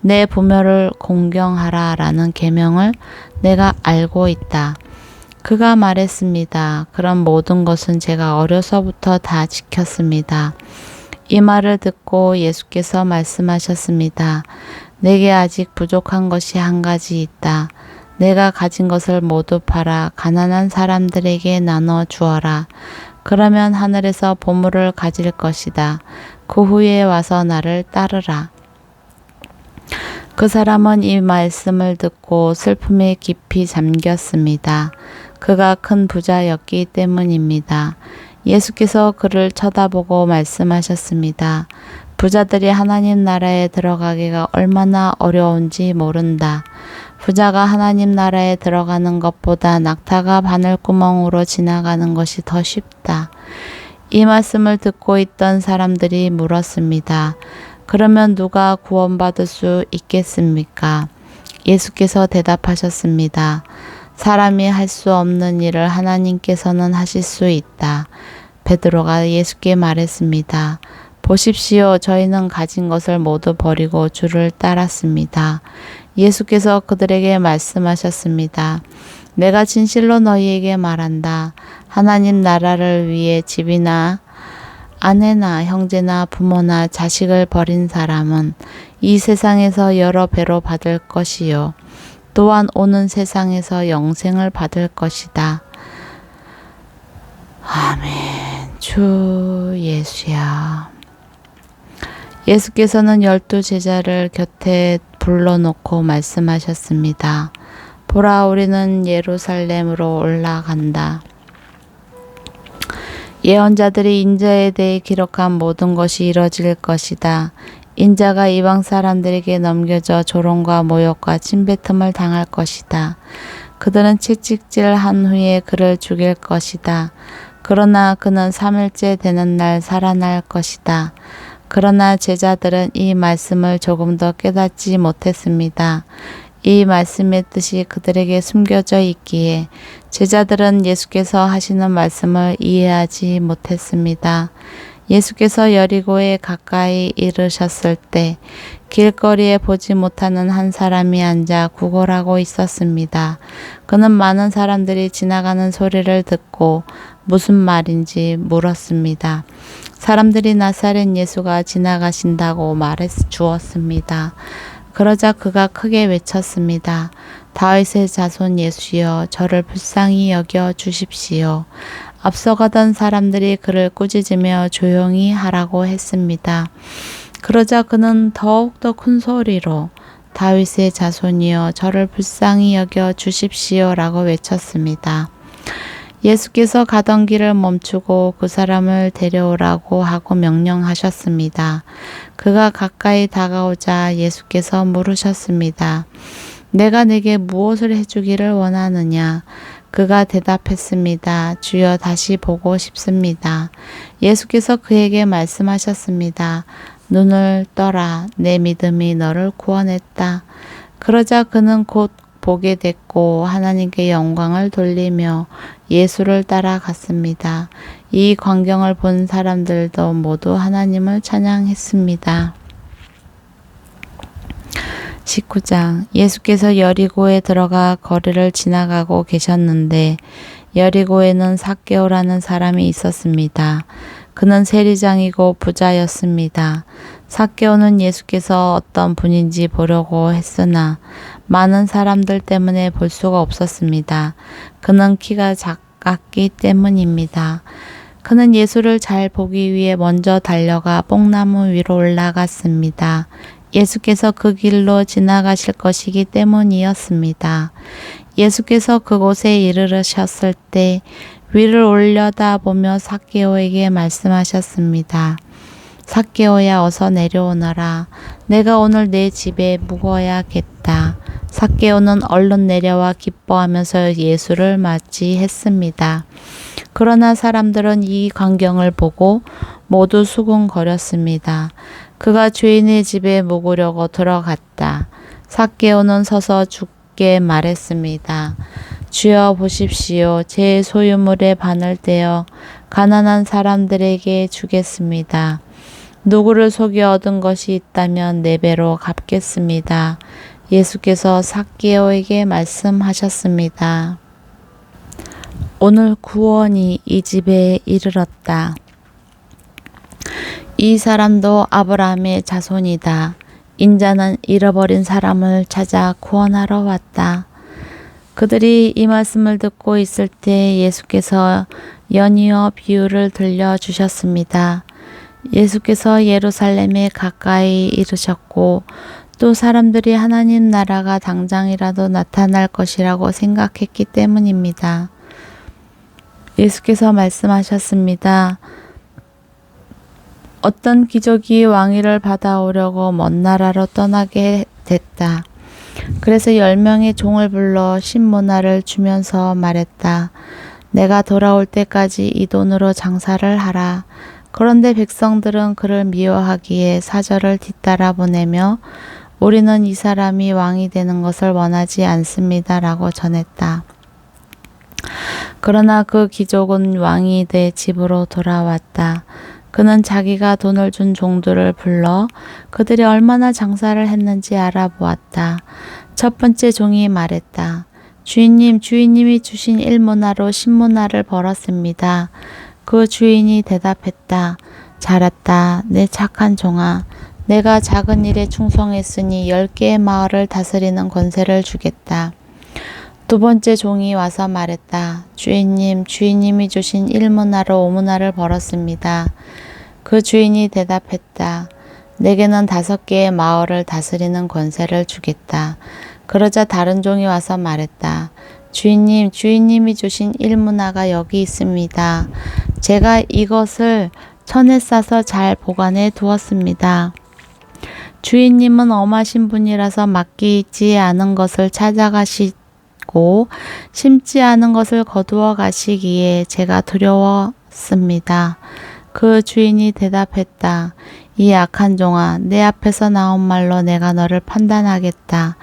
내 부모를 공경하라 라는 계명을 내가 알고 있다. 그가 말했습니다. 그런 모든 것은 제가 어려서부터 다 지켰습니다. 이 말을 듣고 예수께서 말씀하셨습니다. 내게 아직 부족한 것이 한 가지 있다. 내가 가진 것을 모두 팔아 가난한 사람들에게 나눠 주어라. 그러면 하늘에서 보물을 가질 것이다. 그 후에 와서 나를 따르라. 그 사람은 이 말씀을 듣고 슬픔에 깊이 잠겼습니다. 그가 큰 부자였기 때문입니다. 예수께서 그를 쳐다보고 말씀하셨습니다. 부자들이 하나님 나라에 들어가기가 얼마나 어려운지 모른다. 부자가 하나님 나라에 들어가는 것보다 낙타가 바늘구멍으로 지나가는 것이 더 쉽다. 이 말씀을 듣고 있던 사람들이 물었습니다. 그러면 누가 구원받을 수 있겠습니까? 예수께서 대답하셨습니다. 사람이 할 수 없는 일을 하나님께서는 하실 수 있다. 베드로가 예수께 말했습니다. 보십시오. 저희는 가진 것을 모두 버리고 주를 따랐습니다. 예수께서 그들에게 말씀하셨습니다. 내가 진실로 너희에게 말한다. 하나님 나라를 위해 집이나 아내나 형제나 부모나 자식을 버린 사람은 이 세상에서 여러 배로 받을 것이요. 또한 오는 세상에서 영생을 받을 것이다. 아멘. 주 예수야. 예수께서는 12 제자를 곁에 불러놓고 말씀하셨습니다. 보라, 우리는 예루살렘으로 올라간다. 예언자들이 인자에 대해 기록한 모든 것이 이뤄질 것이다. 인자가 이방 사람들에게 넘겨져 조롱과 모욕과 침뱉음을 당할 것이다. 그들은 채찍질한 후에 그를 죽일 것이다. 그러나 그는 3일째 되는 날 살아날 것이다. 그러나 제자들은 이 말씀을 조금 더 깨닫지 못했습니다. 이 말씀의 뜻이 그들에게 숨겨져 있기에 제자들은 예수께서 하시는 말씀을 이해하지 못했습니다. 예수께서 여리고에 가까이 이르셨을 때 길거리에 보지 못하는 한 사람이 앉아 구걸하고 있었습니다. 그는 많은 사람들이 지나가는 소리를 듣고 무슨 말인지 물었습니다. 사람들이 나사렛 예수가 지나가신다고 말해 주었습니다. 그러자 그가 크게 외쳤습니다. 다윗의 자손 예수여, 저를 불쌍히 여겨 주십시오. 앞서가던 사람들이 그를 꾸짖으며 조용히 하라고 했습니다. 그러자 그는 더욱더 큰 소리로 다윗의 자손이여, 저를 불쌍히 여겨 주십시오라고 외쳤습니다. 예수께서 가던 길을 멈추고 그 사람을 데려오라고 하고 명령하셨습니다. 그가 가까이 다가오자 예수께서 물으셨습니다. 내가 네게 무엇을 해주기를 원하느냐? 그가 대답했습니다. 주여, 다시 보고 싶습니다. 예수께서 그에게 말씀하셨습니다. 눈을 떠라. 내 믿음이 너를 구원했다. 그러자 그는 곧 보게 됐고 하나님께 영광을 돌리며 예수를 따라갔습니다. 이 광경을 본 사람들도 모두 하나님을 찬양했습니다. 19장. 예수께서 여리고에 들어가 거리를 지나가고 계셨는데 여리고에는 삭개오라는 사람이 있었습니다. 그는 세리장이고 부자였습니다. 삭개오는 예수께서 어떤 분인지 보려고 했으나 많은 사람들 때문에 볼 수가 없었습니다. 그는 키가 작았기 때문입니다. 그는 예수를 잘 보기 위해 먼저 달려가 뽕나무 위로 올라갔습니다. 예수께서 그 길로 지나가실 것이기 때문이었습니다. 예수께서 그곳에 이르르셨을 때 위를 올려다보며 삭개오에게 말씀하셨습니다. 삭개오야, 어서 내려오너라. 내가 오늘 내 집에 묵어야겠다. 삭개오는 얼른 내려와 기뻐하면서 예수를 맞이했습니다. 그러나 사람들은 이 광경을 보고 모두 수군거렸습니다. 그가 주인의 집에 묵으려고 들어갔다. 삭개오는 서서 주께 말했습니다. 주여, 보십시오. 제 소유물의 반을 떼어 가난한 사람들에게 주겠습니다. 누구를 속여 얻은 것이 있다면 4배로 갚겠습니다. 예수께서 삭개오에게 말씀하셨습니다. 오늘 구원이 이 집에 이르렀다. 이 사람도 아브라함의 자손이다. 인자는 잃어버린 사람을 찾아 구원하러 왔다. 그들이 이 말씀을 듣고 있을 때 예수께서 연이어 비유를 들려주셨습니다. 예수께서 예루살렘에 가까이 이르셨고 또 사람들이 하나님 나라가 당장이라도 나타날 것이라고 생각했기 때문입니다. 예수께서 말씀하셨습니다. 어떤 귀족이 왕위를 받아오려고 먼 나라로 떠나게 됐다. 그래서 10명의 종을 불러 신문화를 주면서 말했다. 내가 돌아올 때까지 이 돈으로 장사를 하라. 그런데 백성들은 그를 미워하기에 사절을 뒤따라 보내며 우리는 이 사람이 왕이 되는 것을 원하지 않습니다라고 전했다. 그러나 그 귀족은 왕이 돼 집으로 돌아왔다. 그는 자기가 돈을 준 종들을 불러 그들이 얼마나 장사를 했는지 알아보았다. 첫 번째 종이 말했다. 주인님, 주인님이 주신 1문화로 10문화를 벌었습니다. 그 주인이 대답했다. 잘했다. 내 착한 종아. 내가 작은 일에 충성했으니 10개의 마을을 다스리는 권세를 주겠다. 두 번째 종이 와서 말했다. 주인님, 주인님이 주신 1문화로 5문화를 벌었습니다. 그 주인이 대답했다. 내게는 5개의 마을을 다스리는 권세를 주겠다. 그러자 다른 종이 와서 말했다. 주인님, 주인님이 주신 1문화가 여기 있습니다. 제가 이것을 천에 싸서 잘 보관해 두었습니다. 주인님은 엄하신 분이라서 맡기지 않은 것을 찾아가시고 심지 않은 것을 거두어 가시기에 제가 두려웠습니다. 그 주인이 대답했다. 이 악한 종아, 내 앞에서 나온 말로 내가 너를 판단하겠다.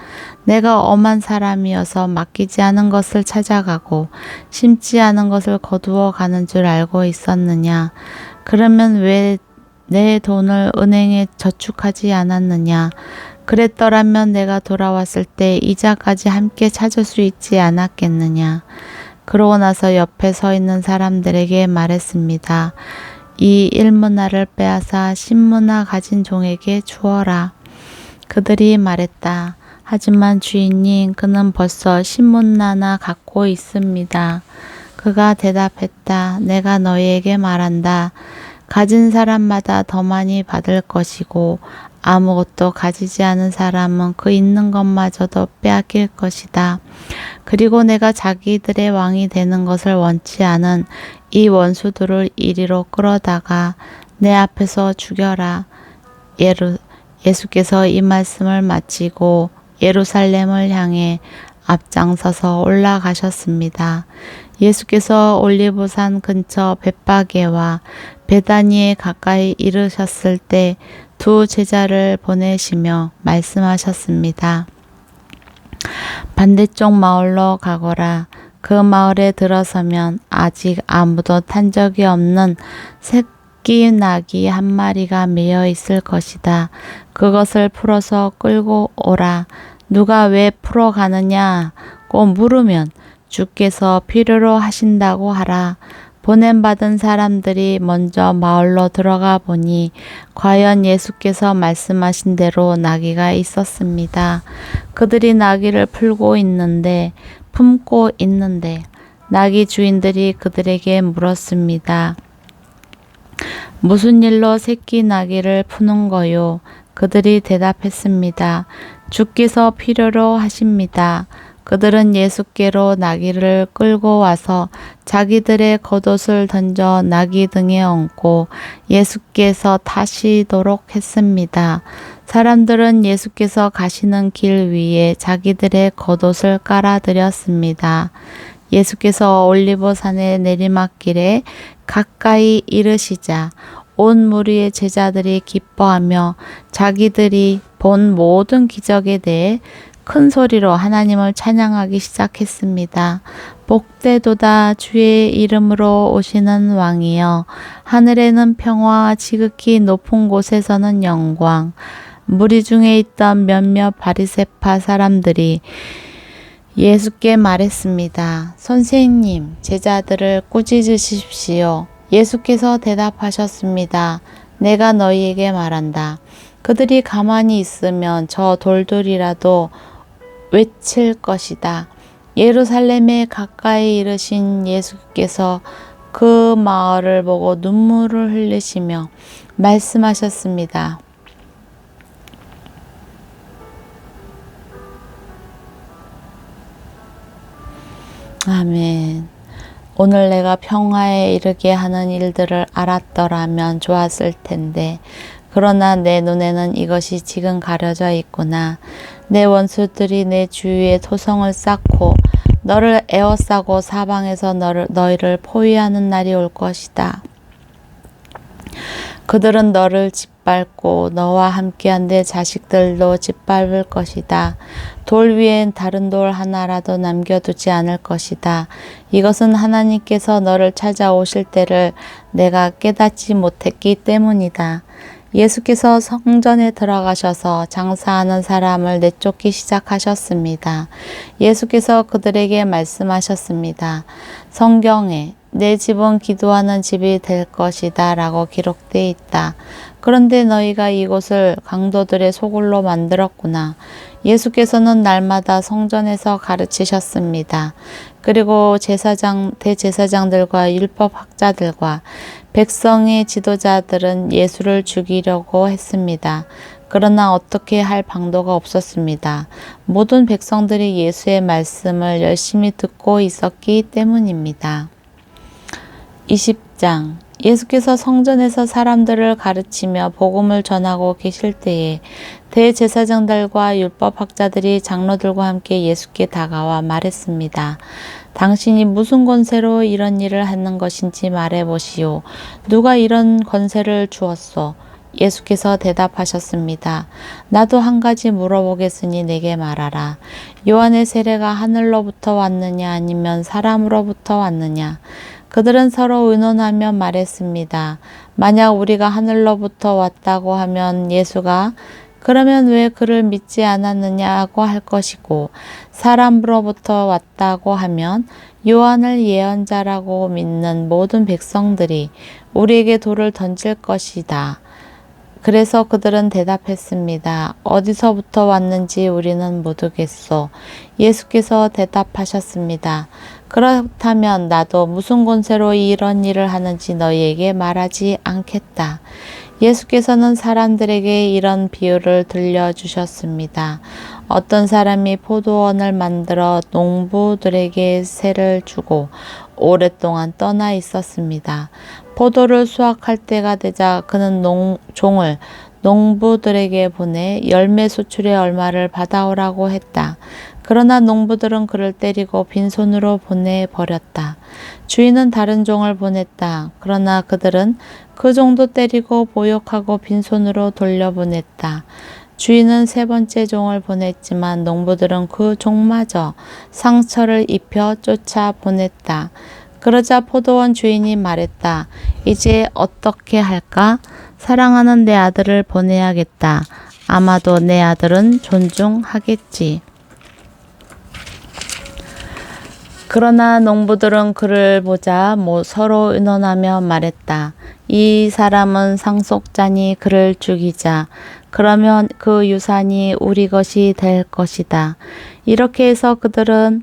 내가 엄한 사람이어서 맡기지 않은 것을 찾아가고 심지 않은 것을 거두어 가는 줄 알고 있었느냐? 그러면 왜 내 돈을 은행에 저축하지 않았느냐? 그랬더라면 내가 돌아왔을 때 이자까지 함께 찾을 수 있지 않았겠느냐? 그러고 나서 옆에 서 있는 사람들에게 말했습니다. 이 1문화를 빼앗아 10문화 가진 종에게 주어라. 그들이 말했다. 하지만 주인님, 그는 벌써 10문화나 갖고 있습니다. 그가 대답했다. 내가 너희에게 말한다. 가진 사람마다 더 많이 받을 것이고 아무것도 가지지 않은 사람은 그 있는 것마저도 빼앗길 것이다. 그리고 내가 자기들의 왕이 되는 것을 원치 않은 이 원수들을 이리로 끌어다가 내 앞에서 죽여라. 예수께서 이 말씀을 마치고 예루살렘을 향해 앞장서서 올라가셨습니다. 예수께서 올리브산 근처 벳바게와 베다니에 가까이 이르셨을 때 두 제자를 보내시며 말씀하셨습니다. 반대쪽 마을로 가거라. 그 마을에 들어서면 아직 아무도 탄 적이 없는 새끼 나귀 한 마리가 매여 있을 것이다. 그것을 풀어서 끌고 오라. 누가 왜 풀어가느냐고 물으면 주께서 필요로 하신다고 하라. 보냄받은 사람들이 먼저 마을로 들어가 보니 과연 예수께서 말씀하신 대로 나귀가 있었습니다. 그들이 나귀를 품고 있는데 나귀 주인들이 그들에게 물었습니다. 무슨 일로 새끼 나귀를 푸는 거요? 그들이 대답했습니다. 주께서 필요로 하십니다. 그들은 예수께로 나귀를 끌고 와서 자기들의 겉옷을 던져 나귀 등에 얹고 예수께서 타시도록 했습니다. 사람들은 예수께서 가시는 길 위에 자기들의 겉옷을 깔아드렸습니다. 예수께서 올리브산의 내리막길에 가까이 이르시자 온 무리의 제자들이 기뻐하며 자기들이 본 모든 기적에 대해 큰 소리로 하나님을 찬양하기 시작했습니다. 복되도다 주의 이름으로 오시는 왕이여, 하늘에는 평화, 지극히 높은 곳에서는 영광. 무리 중에 있던 몇몇 바리새파 사람들이 예수께 말했습니다. 선생님, 제자들을 꾸짖으십시오. 예수께서 대답하셨습니다. 내가 너희에게 말한다. 그들이 가만히 있으면 저 돌들이라도 외칠 것이다. 예루살렘에 가까이 이르신 예수께서 그 마을을 보고 눈물을 흘리시며 말씀하셨습니다. 아멘. 오늘 내가 평화에 이르게 하는 일들을 알았더라면 좋았을 텐데, 그러나 내 눈에는 이것이 지금 가려져 있구나. 내 원수들이 내 주위에 토성을 쌓고 너를 에워싸고 사방에서 너희를 포위하는 날이 올 것이다. 그들은 너를 짓밟고 너와 함께한 내 자식들도 짓밟을 것이다. 돌 위엔 다른 돌 하나라도 남겨두지 않을 것이다. 이것은 하나님께서 너를 찾아오실 때를 내가 깨닫지 못했기 때문이다. 예수께서 성전에 들어가셔서 장사하는 사람을 내쫓기 시작하셨습니다. 예수께서 그들에게 말씀하셨습니다. 성경에 내 집은 기도하는 집이 될 것이다 라고 기록되어 있다. 그런데 너희가 이곳을 강도들의 소굴로 만들었구나. 예수께서는 날마다 성전에서 가르치셨습니다. 그리고 대제사장들과 율법학자들과 백성의 지도자들은 예수를 죽이려고 했습니다. 그러나 어떻게 할 방도가 없었습니다. 모든 백성들이 예수의 말씀을 열심히 듣고 있었기 때문입니다. 20장. 예수께서 성전에서 사람들을 가르치며 복음을 전하고 계실 때에 대제사장들과 율법학자들이 장로들과 함께 예수께 다가와 말했습니다. 당신이 무슨 권세로 이런 일을 하는 것인지 말해보시오. 누가 이런 권세를 주었소? 예수께서 대답하셨습니다. 나도 한 가지 물어보겠으니 내게 말하라. 요한의 세례가 하늘로부터 왔느냐 아니면 사람으로부터 왔느냐? 그들은 서로 의논하며 말했습니다. 만약 우리가 하늘로부터 왔다고 하면 예수가 그러면 왜 그를 믿지 않았느냐고 할 것이고, 사람으로부터 왔다고 하면 요한을 예언자라고 믿는 모든 백성들이 우리에게 돌을 던질 것이다. 그래서 그들은 대답했습니다. 어디서부터 왔는지 우리는 모르겠소. 예수께서 대답하셨습니다. 그렇다면 나도 무슨 권세로 이런 일을 하는지 너희에게 말하지 않겠다. 예수께서는 사람들에게 이런 비유를 들려주셨습니다. 어떤 사람이 포도원을 만들어 농부들에게 세를 주고 오랫동안 떠나 있었습니다. 포도를 수확할 때가 되자 그는 종을 농부들에게 보내 열매 수출의 얼마를 받아오라고 했다. 그러나 농부들은 그를 때리고 빈손으로 보내버렸다. 주인은 다른 종을 보냈다. 그러나 그들은 그 종도 때리고 모욕하고 빈손으로 돌려보냈다. 주인은 세 번째 종을 보냈지만 농부들은 그 종마저 상처를 입혀 쫓아보냈다. 그러자 포도원 주인이 말했다. 이제 어떻게 할까? 사랑하는 내 아들을 보내야겠다. 아마도 내 아들은 존중하겠지. 그러나 농부들은 그를 보자 서로 의논하며 말했다. 이 사람은 상속자니 그를 죽이자. 그러면 그 유산이 우리 것이 될 것이다. 이렇게 해서 그들은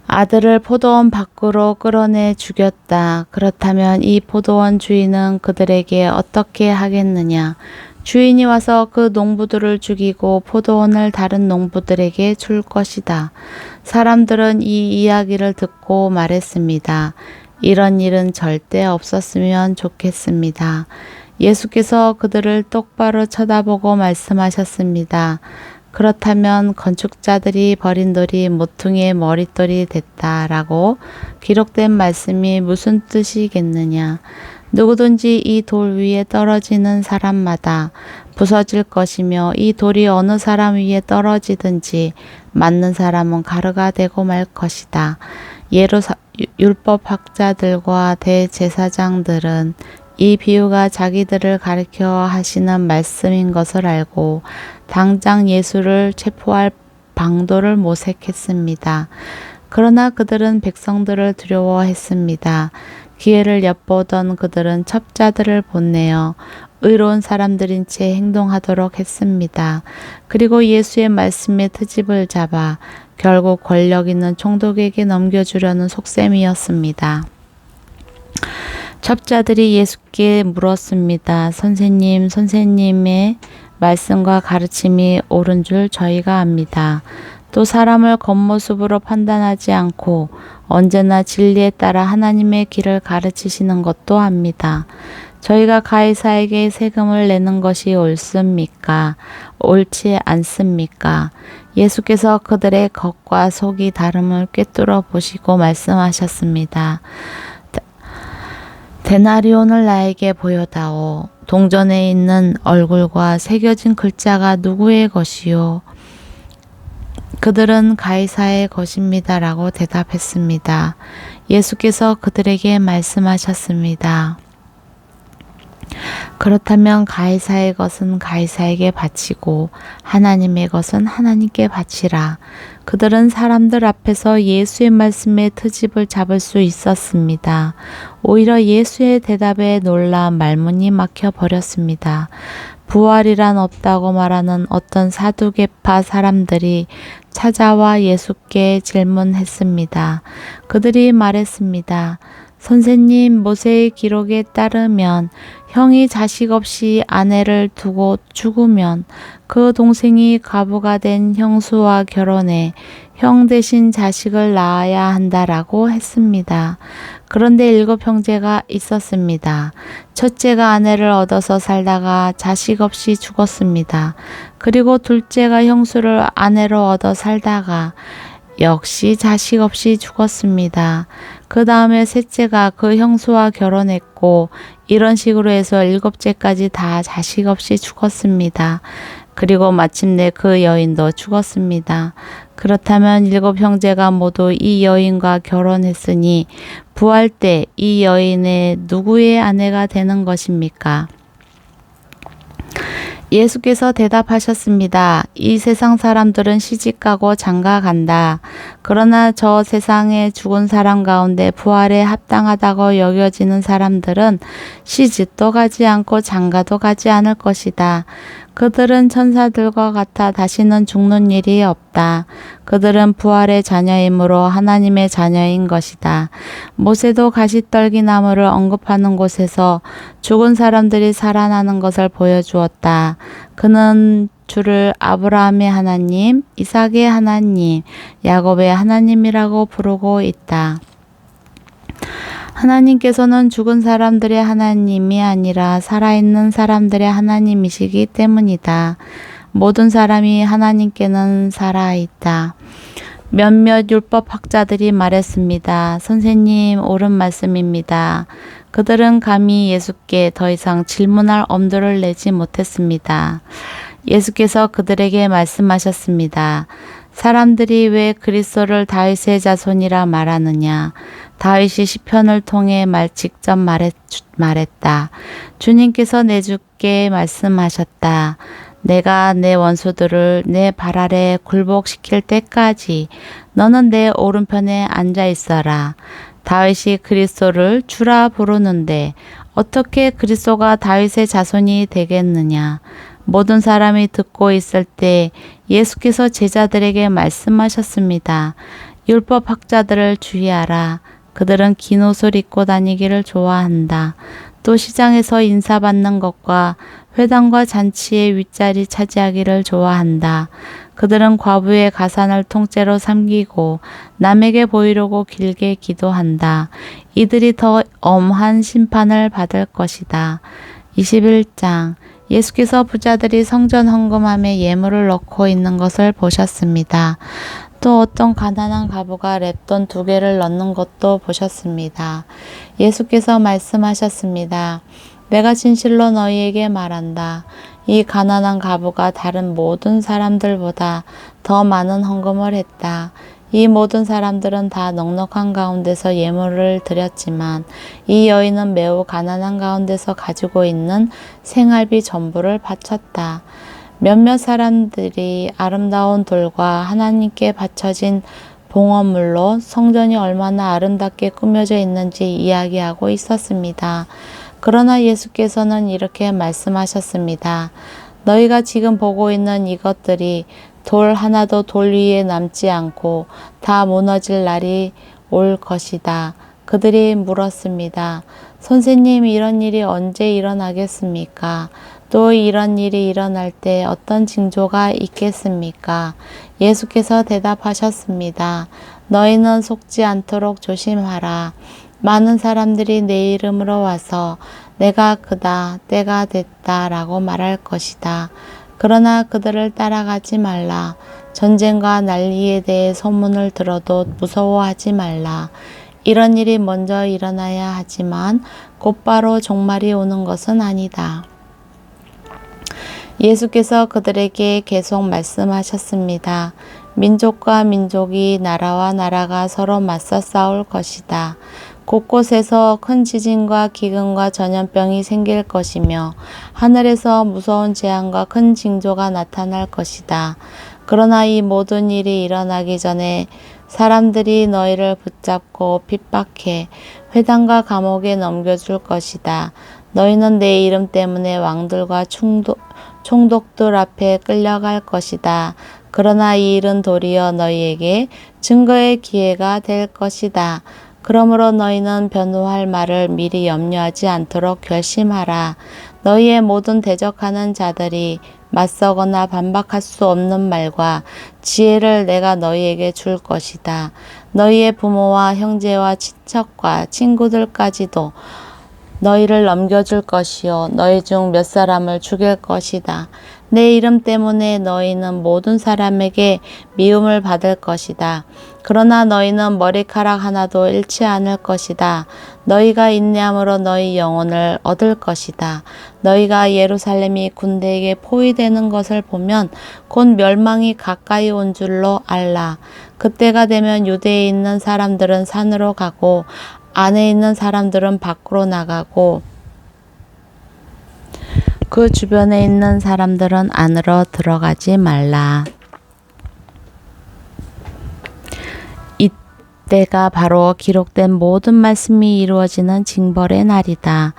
아들을 포도원 밖으로 끌어내 죽였다. 그렇다면 이 포도원 주인은 그들에게 어떻게 하겠느냐? 주인이 와서 그 농부들을 죽이고 포도원을 다른 농부들에게 줄 것이다. 사람들은 이 이야기를 듣고 말했습니다. 이런 일은 절대 없었으면 좋겠습니다. 예수께서 그들을 똑바로 쳐다보고 말씀하셨습니다. 그렇다면 건축자들이 버린 돌이 모퉁이의 머릿돌이 됐다라고 기록된 말씀이 무슨 뜻이겠느냐? 누구든지 이 돌 위에 떨어지는 사람마다 부서질 것이며 이 돌이 어느 사람 위에 떨어지든지 맞는 사람은 가루가 되고 말 것이다. 예로 율법학자들과 대제사장들은 이 비유가 자기들을 가리켜 하시는 말씀인 것을 알고 당장 예수를 체포할 방도를 모색했습니다. 그러나 그들은 백성들을 두려워했습니다. 기회를 엿보던 그들은 첩자들을 보내어 의로운 사람들인 채 행동하도록 했습니다. 그리고 예수의 말씀의 트집을 잡아 결국 권력 있는 총독에게 넘겨주려는 속셈이었습니다. 첩자들이 예수께 물었습니다. 선생님의 말씀과 가르침이 옳은 줄 저희가 압니다. 또 사람을 겉모습으로 판단하지 않고 언제나 진리에 따라 하나님의 길을 가르치시는 것도 압니다. 저희가 가이사에게 세금을 내는 것이 옳습니까? 옳지 않습니까? 예수께서 그들의 겉과 속이 다름을 꿰뚫어 보시고 말씀하셨습니다. 데나리온을 나에게 보여다오. 동전에 있는 얼굴과 새겨진 글자가 누구의 것이요? 그들은 가이사의 것입니다라고 대답했습니다. 예수께서 그들에게 말씀하셨습니다. 그렇다면 가이사의 것은 가이사에게 바치고 하나님의 것은 하나님께 바치라. 그들은 사람들 앞에서 예수의 말씀에 트집을 잡을 수 있었습니다. 오히려 예수의 대답에 놀라 말문이 막혀 버렸습니다. 부활이란 없다고 말하는 어떤 사두개파 사람들이 찾아와 예수께 질문했습니다. 그들이 말했습니다. 선생님, 모세의 기록에 따르면 형이 자식 없이 아내를 두고 죽으면 그 동생이 과부가 된 형수와 결혼해 형 대신 자식을 낳아야 한다라고 했습니다. 그런데 7 형제가 있었습니다. 첫째가 아내를 얻어서 살다가 자식 없이 죽었습니다. 그리고 둘째가 형수를 아내로 얻어 살다가 역시 자식 없이 죽었습니다. 그 다음에 셋째가 그 형수와 결혼했고 이런 식으로 해서 7째까지 다 자식 없이 죽었습니다. 그리고 마침내 그 여인도 죽었습니다. 그렇다면 7 형제가 모두 이 여인과 결혼했으니 부활 때 이 여인의 누구의 아내가 되는 것입니까? 예수께서 대답하셨습니다. 이 세상 사람들은 시집가고 장가간다. 그러나 저 세상에 죽은 사람 가운데 부활에 합당하다고 여겨지는 사람들은 시집도 가지 않고 장가도 가지 않을 것이다. 그들은 천사들과 같아 다시는 죽는 일이 없다. 그들은 부활의 자녀이므로 하나님의 자녀인 것이다. 모세도 가시떨기 나무를 언급하는 곳에서 죽은 사람들이 살아나는 것을 보여주었다. 그는 주를 아브라함의 하나님, 이삭의 하나님, 야곱의 하나님이라고 부르고 있다. 하나님께서는 죽은 사람들의 하나님이 아니라 살아있는 사람들의 하나님이시기 때문이다. 모든 사람이 하나님께는 살아있다. 몇몇 율법학자들이 말했습니다. 선생님, 옳은 말씀입니다. 그들은 감히 예수께 더 이상 질문할 엄두를 내지 못했습니다. 예수께서 그들에게 말씀하셨습니다. 사람들이 왜 그리스도를 다윗의 자손이라 말하느냐? 다윗이 시편을 통해 직접 말했다. 주님께서 내 주께 말씀하셨다. 내가 내 원수들을 내 발 아래 굴복시킬 때까지 너는 내 오른편에 앉아 있어라. 다윗이 그리스도를 주라 부르는데 어떻게 그리스도가 다윗의 자손이 되겠느냐? 모든 사람이 듣고 있을 때 예수께서 제자들에게 말씀하셨습니다. 율법 학자들을 주의하라. 그들은 긴 옷을 입고 다니기를 좋아한다. 또 시장에서 인사받는 것과 회당과 잔치의 윗자리 차지하기를 좋아한다. 그들은 과부의 가산을 통째로 삼키고 남에게 보이려고 길게 기도한다. 이들이 더 엄한 심판을 받을 것이다. 21장 예수께서 부자들이 성전 헌금함에 예물을 넣고 있는 것을 보셨습니다. 또 어떤 가난한 과부가 랩돈 2개를 넣는 것도 보셨습니다. 예수께서 말씀하셨습니다. 내가 진실로 너희에게 말한다. 이 가난한 과부가 다른 모든 사람들보다 더 많은 헌금을 했다. 이 모든 사람들은 다 넉넉한 가운데서 예물을 드렸지만 이 여인은 매우 가난한 가운데서 가지고 있는 생활비 전부를 바쳤다. 몇몇 사람들이 아름다운 돌과 하나님께 바쳐진 봉헌물로 성전이 얼마나 아름답게 꾸며져 있는지 이야기하고 있었습니다. 그러나 예수께서는 이렇게 말씀하셨습니다. 너희가 지금 보고 있는 이것들이 돌 하나도 돌 위에 남지 않고 다 무너질 날이 올 것이다. 그들이 물었습니다. 선생님, 이런 일이 언제 일어나겠습니까? 또 이런 일이 일어날 때 어떤 징조가 있겠습니까? 예수께서 대답하셨습니다. 너희는 속지 않도록 조심하라. 많은 사람들이 내 이름으로 와서 내가 그다, 때가 됐다 라고 말할 것이다. 그러나 그들을 따라가지 말라. 전쟁과 난리에 대해 소문을 들어도 무서워하지 말라. 이런 일이 먼저 일어나야 하지만 곧바로 종말이 오는 것은 아니다. 예수께서 그들에게 계속 말씀하셨습니다. 민족과 민족이 나라와 나라가 서로 맞서 싸울 것이다. 곳곳에서 큰 지진과 기근과 전염병이 생길 것이며 하늘에서 무서운 재앙과 큰 징조가 나타날 것이다. 그러나 이 모든 일이 일어나기 전에 사람들이 너희를 붙잡고 핍박해 회당과 감옥에 넘겨줄 것이다. 너희는 내 이름 때문에 왕들과 총독들 앞에 끌려갈 것이다. 그러나 이 일은 도리어 너희에게 증거의 기회가 될 것이다. 그러므로 너희는 변호할 말을 미리 염려하지 않도록 결심하라. 너희의 모든 대적하는 자들이 맞서거나 반박할 수 없는 말과 지혜를 내가 너희에게 줄 것이다. 너희의 부모와 형제와 친척과 친구들까지도 너희를 넘겨줄 것이요 너희 중 몇 사람을 죽일 것이다. 내 이름 때문에 너희는 모든 사람에게 미움을 받을 것이다. 그러나 너희는 머리카락 하나도 잃지 않을 것이다. 너희가 인내함으로 너희 영혼을 얻을 것이다. 너희가 예루살렘이 군대에게 포위되는 것을 보면 곧 멸망이 가까이 온 줄로 알라. 그때가 되면 유대에 있는 사람들은 산으로 가고 안에 있는 사람들은 밖으로 나가고 그 주변에 있는 사람들은 안으로 들어가지 말라. 이때가 바로 기록된 모든 말씀이 이루어지는 징벌의 날이다.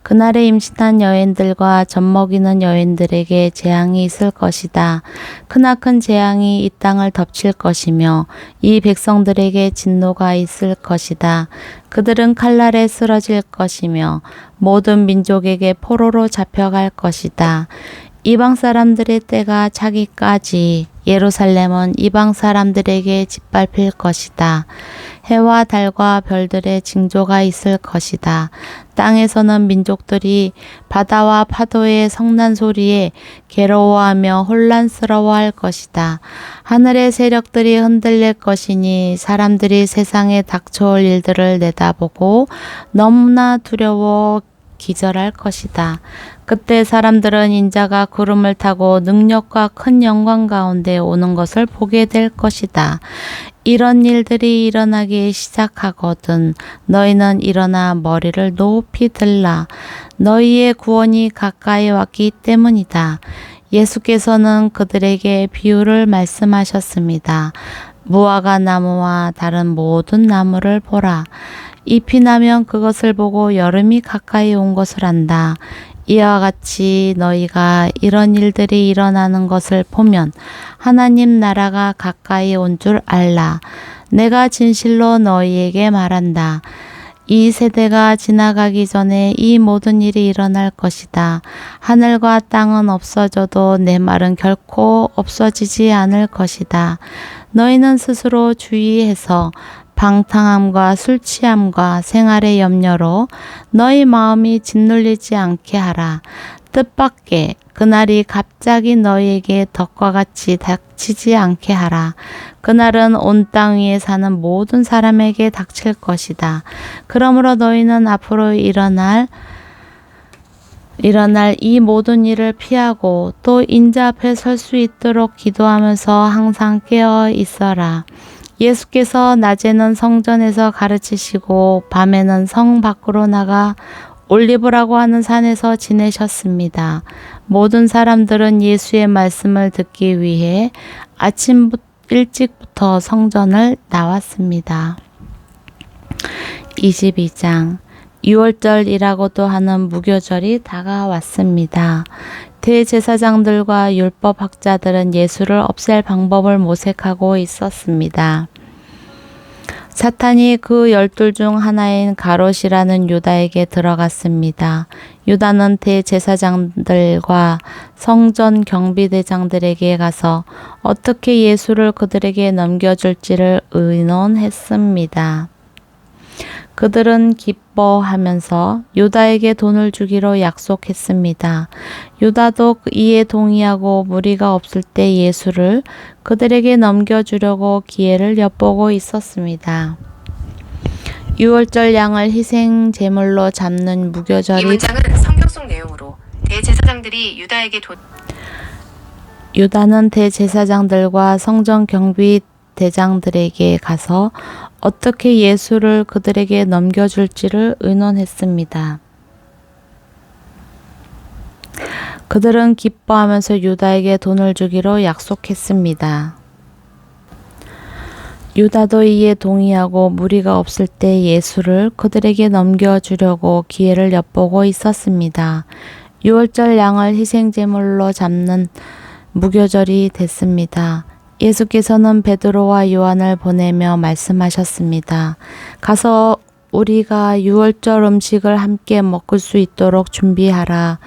그날에 임신한 여인들과 젖먹이는 여인들에게 재앙이 있을 것이다. 크나큰 재앙이 이 땅을 덮칠 것이며 이 백성들에게 진노가 있을 것이다. 그들은 칼날에 쓰러질 것이며 모든 민족에게 포로로 잡혀갈 것이다. 이방 사람들의 때가 차기까지 예루살렘은 이방 사람들에게 짓밟힐 것이다. 해와 달과 별들의 징조가 있을 것이다. 땅에서는 민족들이 바다와 파도의 성난 소리에 괴로워하며 혼란스러워할 것이다. 하늘의 세력들이 흔들릴 것이니 사람들이 세상에 닥쳐올 일들을 내다보고 너무나 두려워 기절할 것이다. 그때 사람들은 인자가 구름을 타고 능력과 큰 영광 가운데 오는 것을 보게 될 것이다. 이런 일들이 일어나기 시작하거든 너희는 일어나 머리를 높이 들라. 너희의 구원이 가까이 왔기 때문이다. 예수께서는 그들에게 비유를 말씀하셨습니다. 무화과 나무와 다른 모든 나무를 보라. 잎이 나면 그것을 보고 여름이 가까이 온 것을 안다. 이와 같이 너희가 이런 일들이 일어나는 것을 보면 하나님 나라가 가까이 온 줄 알라. 내가 진실로 너희에게 말한다. 이 세대가 지나가기 전에 이 모든 일이 일어날 것이다. 하늘과 땅은 없어져도 내 말은 결코 없어지지 않을 것이다. 너희는 스스로 주의해서 방탕함과 술 취함과 생활의 염려로 너희 마음이 짓눌리지 않게 하라. 뜻밖의 그날이 갑자기 너희에게 덕과 같이 닥치지 않게 하라. 그날은 온 땅 위에 사는 모든 사람에게 닥칠 것이다. 그러므로 너희는 앞으로 일어날 이 모든 일을 피하고 또 인자 앞에 설 수 있도록 기도하면서 항상 깨어 있어라. 예수께서 낮에는 성전에서 가르치시고 밤에는 성 밖으로 나가 올리브라고 하는 산에서 지내셨습니다. 모든 사람들은 예수의 말씀을 듣기 위해 아침 일찍부터 성전을 나왔습니다. 22장 유월절이라고도 하는 무교절이 다가왔습니다. 대제사장들과 율법학자들은 예수를 없앨 방법을 모색하고 있었습니다. 사탄이 그 12 중 하나인 가롯이라는 유다에게 들어갔습니다. 유다는 대제사장들과 성전 경비대장들에게 가서 어떻게 예수를 그들에게 넘겨줄지를 의논했습니다. 그들은 기뻐하면서 유다에게 돈을 주기로 약속했습니다. 유다도 이에 동의하고 무리가 없을 때 예수를 그들에게 넘겨주려고 기회를 엿보고 있었습니다. 유월절 양을 희생 제물로 잡는 무교절이 이 문장은 성경 속 내용으로 대제사장들이 유다는 대제사장들과 성전 경비 대장들에게 가서 어떻게 예수를 그들에게 넘겨줄지를 의논했습니다. 그들은 기뻐하면서 유다에게 돈을 주기로 약속했습니다. 유다도 이에 동의하고 무리가 없을 때 예수를 그들에게 넘겨주려고 기회를 엿보고 있었습니다. 유월절 양을 희생제물로 잡는 무교절이 됐습니다. 예수께서는 베드로와 요한을 보내며 말씀하셨습니다. 가서 우리가 유월절 음식을 함께 먹을 수 있도록 준비하라.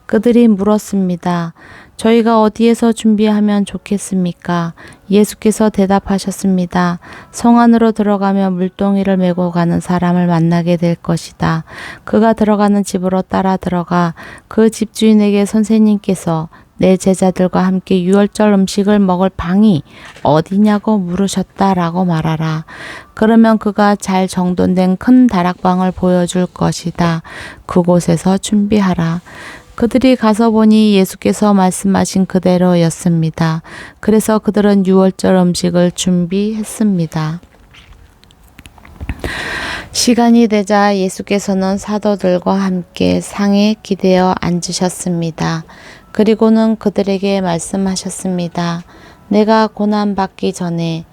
그들이 물었습니다. 저희가 어디에서 준비하면 좋겠습니까? 예수께서 대답하셨습니다. 성 안으로 들어가며 물동이를 메고 가는 사람을 만나게 될 것이다. 그가 들어가는 집으로 따라 들어가 그 집주인에게 선생님께서 내 제자들과 함께 유월절 음식을 먹을 방이 어디냐고 물으셨다라고 말하라. 그러면 그가 잘 정돈된 큰 다락방을 보여줄 것이다. 그곳에서 준비하라. 그들이 가서 보니 예수께서 말씀하신 그대로였습니다. 그래서 그들은 유월절 음식을 준비했습니다. 시간이 되자 예수께서는 사도들과 함께 상에 기대어 앉으셨습니다. 그리고는 그들에게 말씀하셨습니다. 내가 고난받기 전에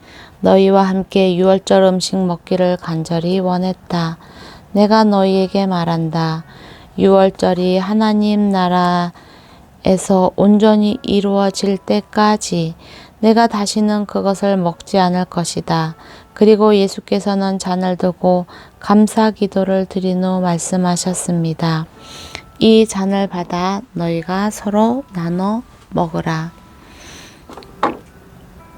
너희와 함께 유월절 음식 먹기를 간절히 원했다. 내가 너희에게 말한다. 유월절이 하나님 나라에서 온전히 이루어질 때까지 내가 다시는 그것을 먹지 않을 것이다. 그리고 예수께서는 잔을 들고 감사 기도를 드린 후 말씀하셨습니다. 이 잔을 받아 너희가 서로 나눠 먹으라.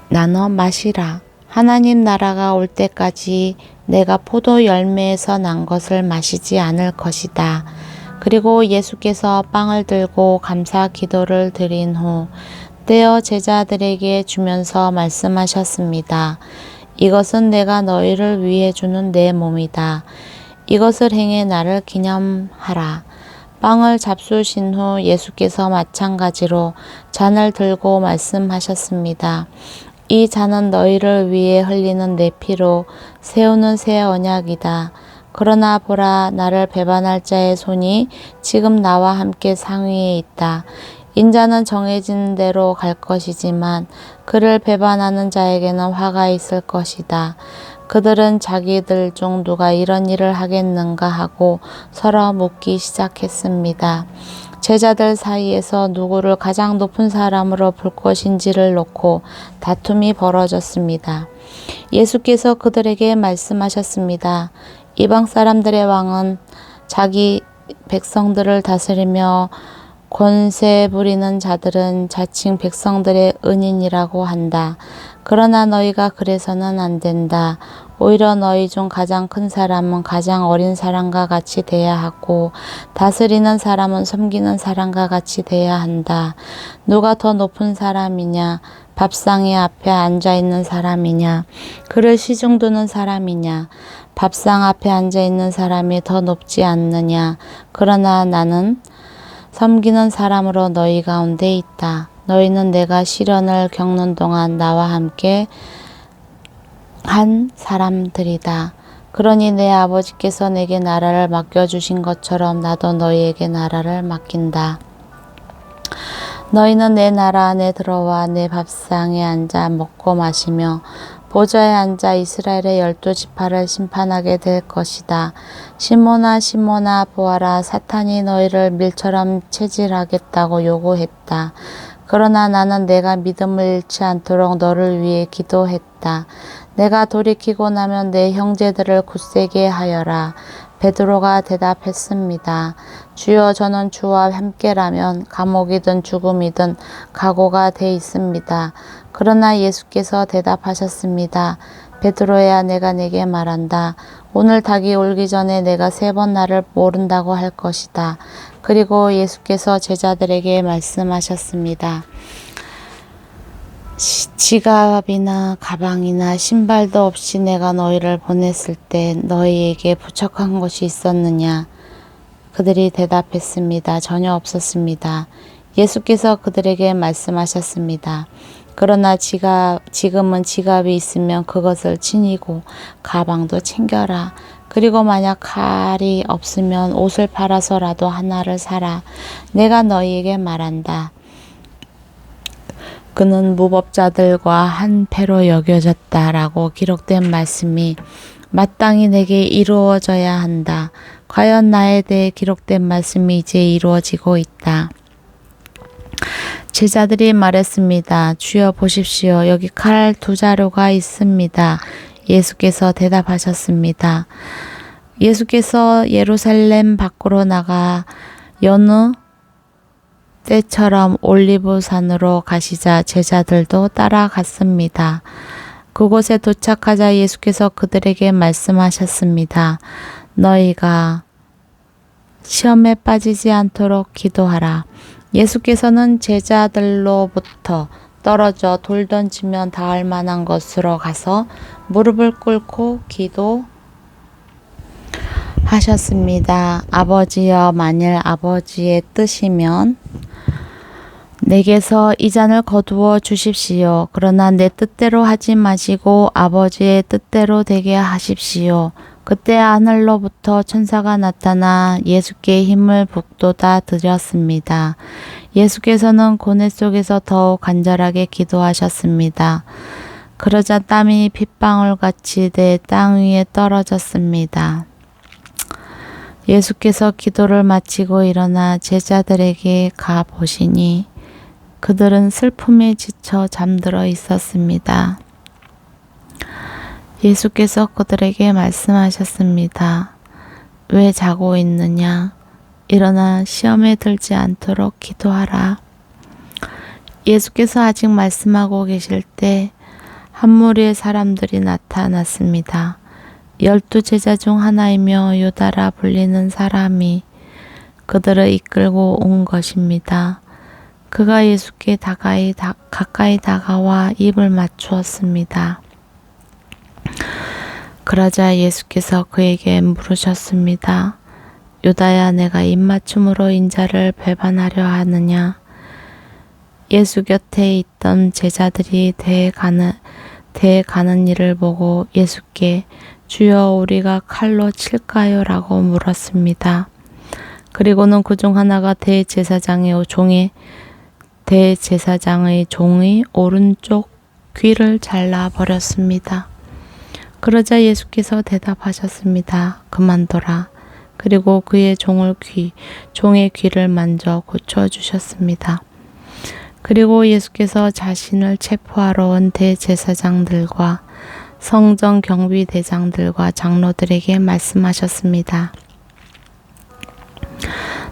나눠 마시라. 하나님 나라가 올 때까지 내가 포도 열매에서 난 것을 마시지 않을 것이다. 그리고 예수께서 빵을 들고 감사 기도를 드린 후 떼어 제자들에게 주면서 말씀하셨습니다. 이것은 내가 너희를 위해 주는 내 몸이다. 이것을 행해 나를 기념하라. 빵을 잡수신 후 예수께서 마찬가지로 잔을 들고 말씀하셨습니다. 이 잔은 너희를 위해 흘리는 내 피로 세우는 새 언약이다. 그러나 보라, 나를 배반할 자의 손이 지금 나와 함께 상위에 있다. 인자는 정해진 대로 갈 것이지만 그를 배반하는 자에게는 화가 있을 것이다. 그들은 자기들 중 누가 이런 일을 하겠는가 하고 서로 묻기 시작했습니다. 제자들 사이에서 누구를 가장 높은 사람으로 볼 것인지를 놓고 다툼이 벌어졌습니다. 예수께서 그들에게 말씀하셨습니다. 이방 사람들의 왕은 자기 백성들을 다스리며 권세 부리는 자들은 자칭 백성들의 은인이라고 한다. 그러나 너희가 그래서는 안 된다. 오히려 너희 중 가장 큰 사람은 가장 어린 사람과 같이 돼야 하고 다스리는 사람은 섬기는 사람과 같이 돼야 한다. 누가 더 높은 사람이냐? 밥상의 앞에 앉아 있는 사람이냐? 그를 시중 두는 사람이냐? 밥상 앞에 앉아 있는 사람이 더 높지 않느냐? 그러나 나는 섬기는 사람으로 너희 가운데 있다. 너희는 내가 시련을 겪는 동안 나와 함께 한 사람들이다. 그러니 내 아버지께서 내게 나라를 맡겨주신 것처럼 나도 너희에게 나라를 맡긴다. 너희는 내 나라 안에 들어와 내 밥상에 앉아 먹고 마시며 보좌에 앉아 이스라엘의 12지파를 심판하게 될 것이다. 시몬아 시몬아 보아라, 사탄이 너희를 밀처럼 채질하겠다고 요구했다. 그러나 나는 내가 믿음을 잃지 않도록 너를 위해 기도했다. 내가 돌이키고 나면 내 형제들을 굳세게 하여라. 베드로가 대답했습니다. 주여, 저는 주와 함께라면 감옥이든 죽음이든 각오가 돼 있습니다. 그러나 예수께서 대답하셨습니다. 베드로야, 내가 네게 말한다. 오늘 닭이 울기 전에 내가 3번 나를 모른다고 할 것이다. 그리고 예수께서 제자들에게 말씀하셨습니다. 지갑이나 가방이나 신발도 없이 내가 너희를 보냈을 때 너희에게 부족한 것이 있었느냐? 그들이 대답했습니다. 전혀 없었습니다. 예수께서 그들에게 말씀하셨습니다. 그러나 지금은 지갑이 있으면 그것을 지니고 가방도 챙겨라. 그리고 만약 칼이 없으면 옷을 팔아서라도 하나를 사라. 내가 너희에게 말한다. 그는 무법자들과 한 패로 여겨졌다라고 기록된 말씀이 마땅히 내게 이루어져야 한다. 과연 나에 대해 기록된 말씀이 이제 이루어지고 있다. 제자들이 말했습니다. 주여 보십시오. 여기 칼 2자루가 있습니다. 예수께서 대답하셨습니다. 예수께서 예루살렘 밖으로 나가 여느 때처럼 올리브산으로 가시자 제자들도 따라갔습니다. 그곳에 도착하자 예수께서 그들에게 말씀하셨습니다. 너희가 시험에 빠지지 않도록 기도하라. 예수께서는 제자들로부터 떨어져 돌 던지면 닿을 만한 곳으로 가서 무릎을 꿇고 기도하셨습니다. 아버지여, 만일 아버지의 뜻이면 내게서 이 잔을 거두어 주십시오. 그러나 내 뜻대로 하지 마시고 아버지의 뜻대로 되게 하십시오. 그때 하늘로부터 천사가 나타나 예수께 힘을 북돋아 드렸습니다. 예수께서는 고뇌 속에서 더욱 간절하게 기도하셨습니다. 그러자 땀이 핏방울같이 내 땅 위에 떨어졌습니다. 예수께서 기도를 마치고 일어나 제자들에게 가 보시니 그들은 슬픔에 지쳐 잠들어 있었습니다. 예수께서 그들에게 말씀하셨습니다. 왜 자고 있느냐? 일어나 시험에 들지 않도록 기도하라. 예수께서 아직 말씀하고 계실 때 한 무리의 사람들이 나타났습니다. 12제자 중 하나이며 유다라 불리는 사람이 그들을 이끌고 온 것입니다. 그가 예수께 가까이 다가와 입을 맞추었습니다. 그러자 예수께서 그에게 물으셨습니다. 유다야, 내가 입맞춤으로 인자를 배반하려 하느냐? 예수 곁에 있던 제자들이 대가는 일을 보고 예수께 주여, 우리가 칼로 칠까요? 라고 물었습니다. 그리고는 그중 하나가 대제사장의 종의 대제사장의 종의 오른쪽 귀를 잘라 버렸습니다. 그러자 예수께서 대답하셨습니다. 그만둬라. 그리고 그의 종의 귀를 만져 고쳐주셨습니다. 그리고 예수께서 자신을 체포하러 온 대제사장들과 성전 경비대장들과 장로들에게 말씀하셨습니다.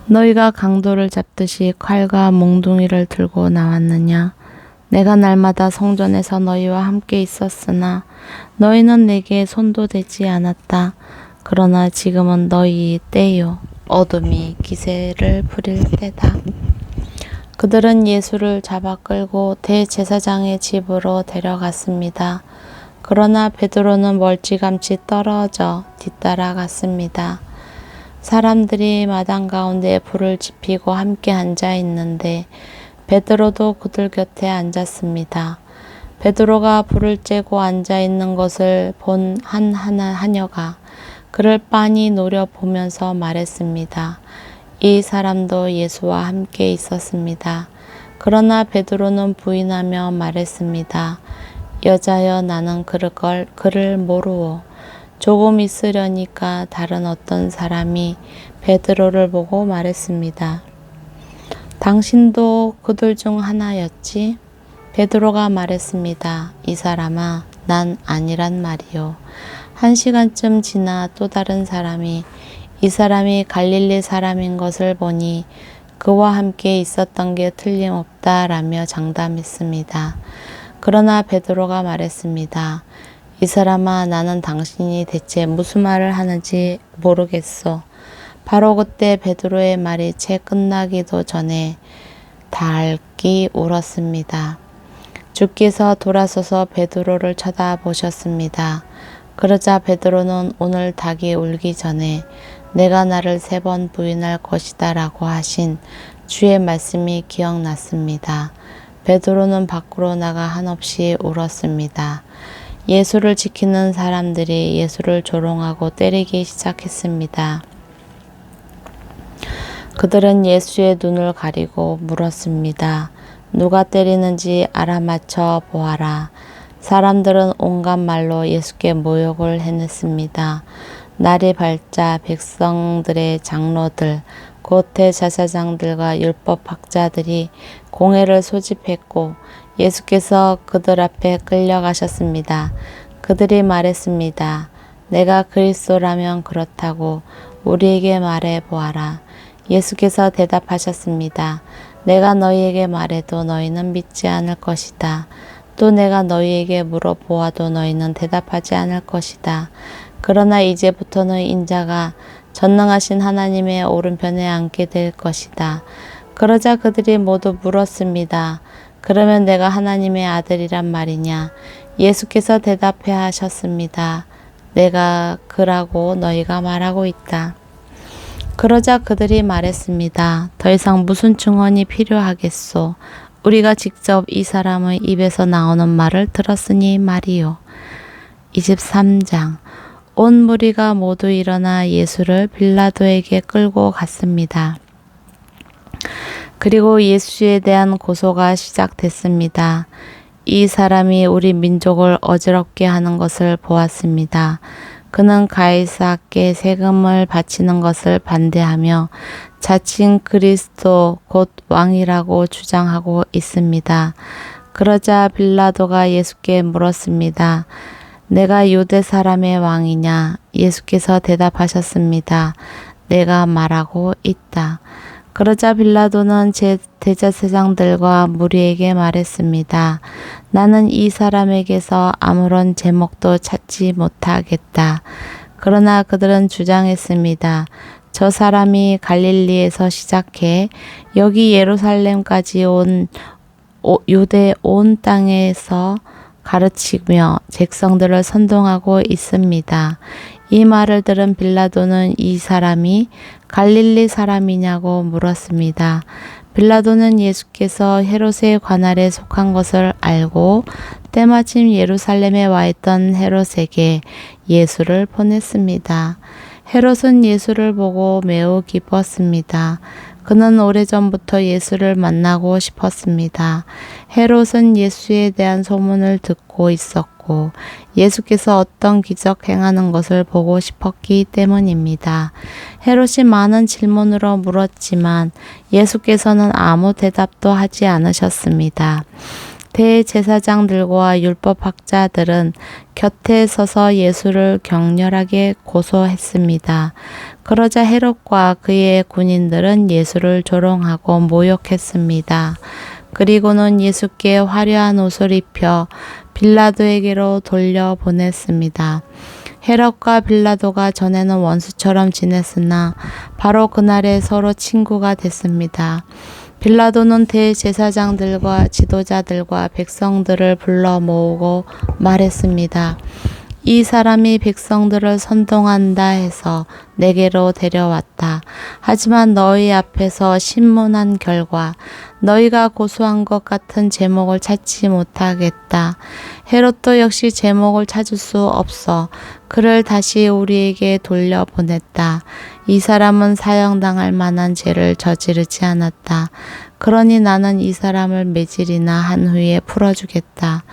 너희가 강도를 잡듯이 칼과 몽둥이를 들고 나왔느냐? 내가 날마다 성전에서 너희와 함께 있었으나 너희는 내게 손도 대지 않았다. 그러나 지금은 너희 때요. 어둠이 기세를 부릴 때다. 그들은 예수를 잡아 끌고 대제사장의 집으로 데려갔습니다. 그러나 베드로는 멀찌감치 떨어져 뒤따라갔습니다. 사람들이 마당 가운데 불을 지피고 함께 앉아 있는데 베드로도 그들 곁에 앉았습니다. 베드로가 불을 쬐고 앉아 있는 것을 본 하녀가 그를 빤히 노려보면서 말했습니다. 이 사람도 예수와 함께 있었습니다. 그러나 베드로는 부인하며 말했습니다. 여자여, 나는 그를 모르오. 조금 있으려니까 다른 어떤 사람이 베드로를 보고 말했습니다. 당신도 그들 중 하나였지? 베드로가 말했습니다. 이 사람아, 난 아니란 말이요. 1시간쯤 지나 또 다른 사람이 이 사람이 갈릴리 사람인 것을 보니 그와 함께 있었던 게 틀림없다라며 장담했습니다. 그러나 베드로가 말했습니다. 이 사람아, 나는 당신이 대체 무슨 말을 하는지 모르겠소. 바로 그때 베드로의 말이 채 끝나기도 전에 닭이 울었습니다. 주께서 돌아서서 베드로를 쳐다보셨습니다. 그러자 베드로는 오늘 닭이 울기 전에 내가 나를 3번 부인할 것이다 라고 하신 주의 말씀이 기억났습니다. 베드로는 밖으로 나가 한없이 울었습니다. 예수를 지키는 사람들이 예수를 조롱하고 때리기 시작했습니다. 그들은 예수의 눈을 가리고 물었습니다. 누가 때리는지 알아맞혀 보아라. 사람들은 온갖 말로 예수께 모욕을 해냈습니다. 날이 밝자 백성들의 장로들, 곧 대제사장들과 율법학자들이 공회를 소집했고 예수께서 그들 앞에 끌려가셨습니다. 그들이 말했습니다. 내가 그리스도라면 그렇다고 우리에게 말해 보아라. 예수께서 대답하셨습니다. 내가 너희에게 말해도 너희는 믿지 않을 것이다. 또 내가 너희에게 물어보아도 너희는 대답하지 않을 것이다. 그러나 이제부터는 인자가 전능하신 하나님의 오른편에 앉게 될 것이다. 그러자 그들이 모두 물었습니다. 그러면 내가 하나님의 아들이란 말이냐? 예수께서 대답해 하셨습니다. 내가 그라고 너희가 말하고 있다. 그러자 그들이 말했습니다. 더 이상 무슨 증언이 필요하겠소? 우리가 직접 이 사람의 입에서 나오는 말을 들었으니 말이요. 23장. 온 무리가 모두 일어나 예수를 빌라도에게 끌고 갔습니다. 그리고 예수에 대한 고소가 시작됐습니다. 이 사람이 우리 민족을 어지럽게 하는 것을 보았습니다. 그는 가이사께 세금을 바치는 것을 반대하며 자칭 그리스도 곧 왕이라고 주장하고 있습니다. 그러자 빌라도가 예수께 물었습니다. 내가 유대 사람의 왕이냐? 예수께서 대답하셨습니다. 내가 말하고 있다. 그러자 빌라도는 대제사장들과 무리에게 말했습니다. 나는 이 사람에게서 아무런 제목도 찾지 못하겠다. 그러나 그들은 주장했습니다. 저 사람이 갈릴리에서 시작해 여기 예루살렘까지 온 유대 온 땅에서 가르치며 백성들을 선동하고 있습니다. 이 말을 들은 빌라도는 이 사람이 갈릴리 사람이냐고 물었습니다. 빌라도는 예수께서 헤롯의 관할에 속한 것을 알고 때마침 예루살렘에 와 있던 헤롯에게 예수를 보냈습니다. 헤롯은 예수를 보고 매우 기뻤습니다. 그는 오래전부터 예수를 만나고 싶었습니다. 헤롯은 예수에 대한 소문을 듣고 있었고 예수께서 어떤 기적 행하는 것을 보고 싶었기 때문입니다. 헤롯이 많은 질문으로 물었지만 예수께서는 아무 대답도 하지 않으셨습니다. 대제사장들과 율법학자들은 곁에 서서 예수를 격렬하게 고소했습니다. 그러자 헤롯과 그의 군인들은 예수를 조롱하고 모욕했습니다. 그리고는 예수께 화려한 옷을 입혀 빌라도에게로 돌려보냈습니다. 헤롯과 빌라도가 전에는 원수처럼 지냈으나 바로 그날에 서로 친구가 됐습니다. 빌라도는 대제사장들과 지도자들과 백성들을 불러 모으고 말했습니다. 이 사람이 백성들을 선동한다 해서 내게로 데려왔다. 하지만 너희 앞에서 신문한 결과 너희가 고소한 것 같은 제목을 찾지 못하겠다. 헤롯도 역시 제목을 찾을 수 없어 그를 다시 우리에게 돌려보냈다. 이 사람은 사형당할 만한 죄를 저지르지 않았다. 그러니 나는 이 사람을 매질이나 한 후에 풀어주겠다.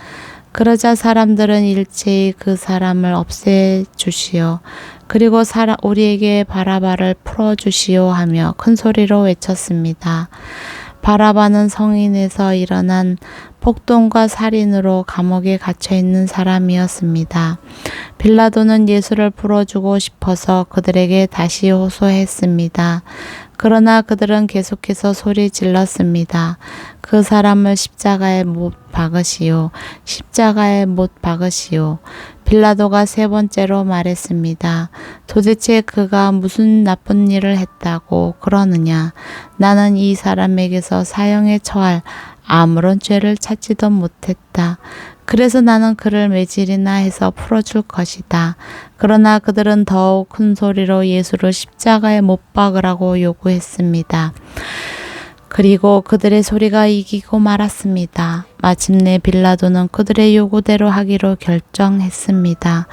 그러자 사람들은 일제히 그 사람을 없애주시오. 그리고 우리에게 바라바를 풀어주시오 하며 큰 소리로 외쳤습니다. 바라바는 성인에서 일어난 폭동과 살인으로 감옥에 갇혀있는 사람이었습니다. 빌라도는 예수를 풀어주고 싶어서 그들에게 다시 호소했습니다. 그러나 그들은 계속해서 소리 질렀습니다. 그 사람을 십자가에 못 박으시오. 십자가에 못 박으시오. 빌라도가 세 번째로 말했습니다. 도대체 그가 무슨 나쁜 일을 했다고 그러느냐? 나는 이 사람에게서 사형에 처할 아무런 죄를 찾지도 못했다. 그래서 나는 그를 매질이나 해서 풀어줄 것이다. 그러나 그들은 더욱 큰 소리로 예수를 십자가에 못 박으라고 요구했습니다. 그리고 그들의 소리가 이기고 말았습니다. 마침내 빌라도는 그들의 요구대로 하기로 결정했습니다.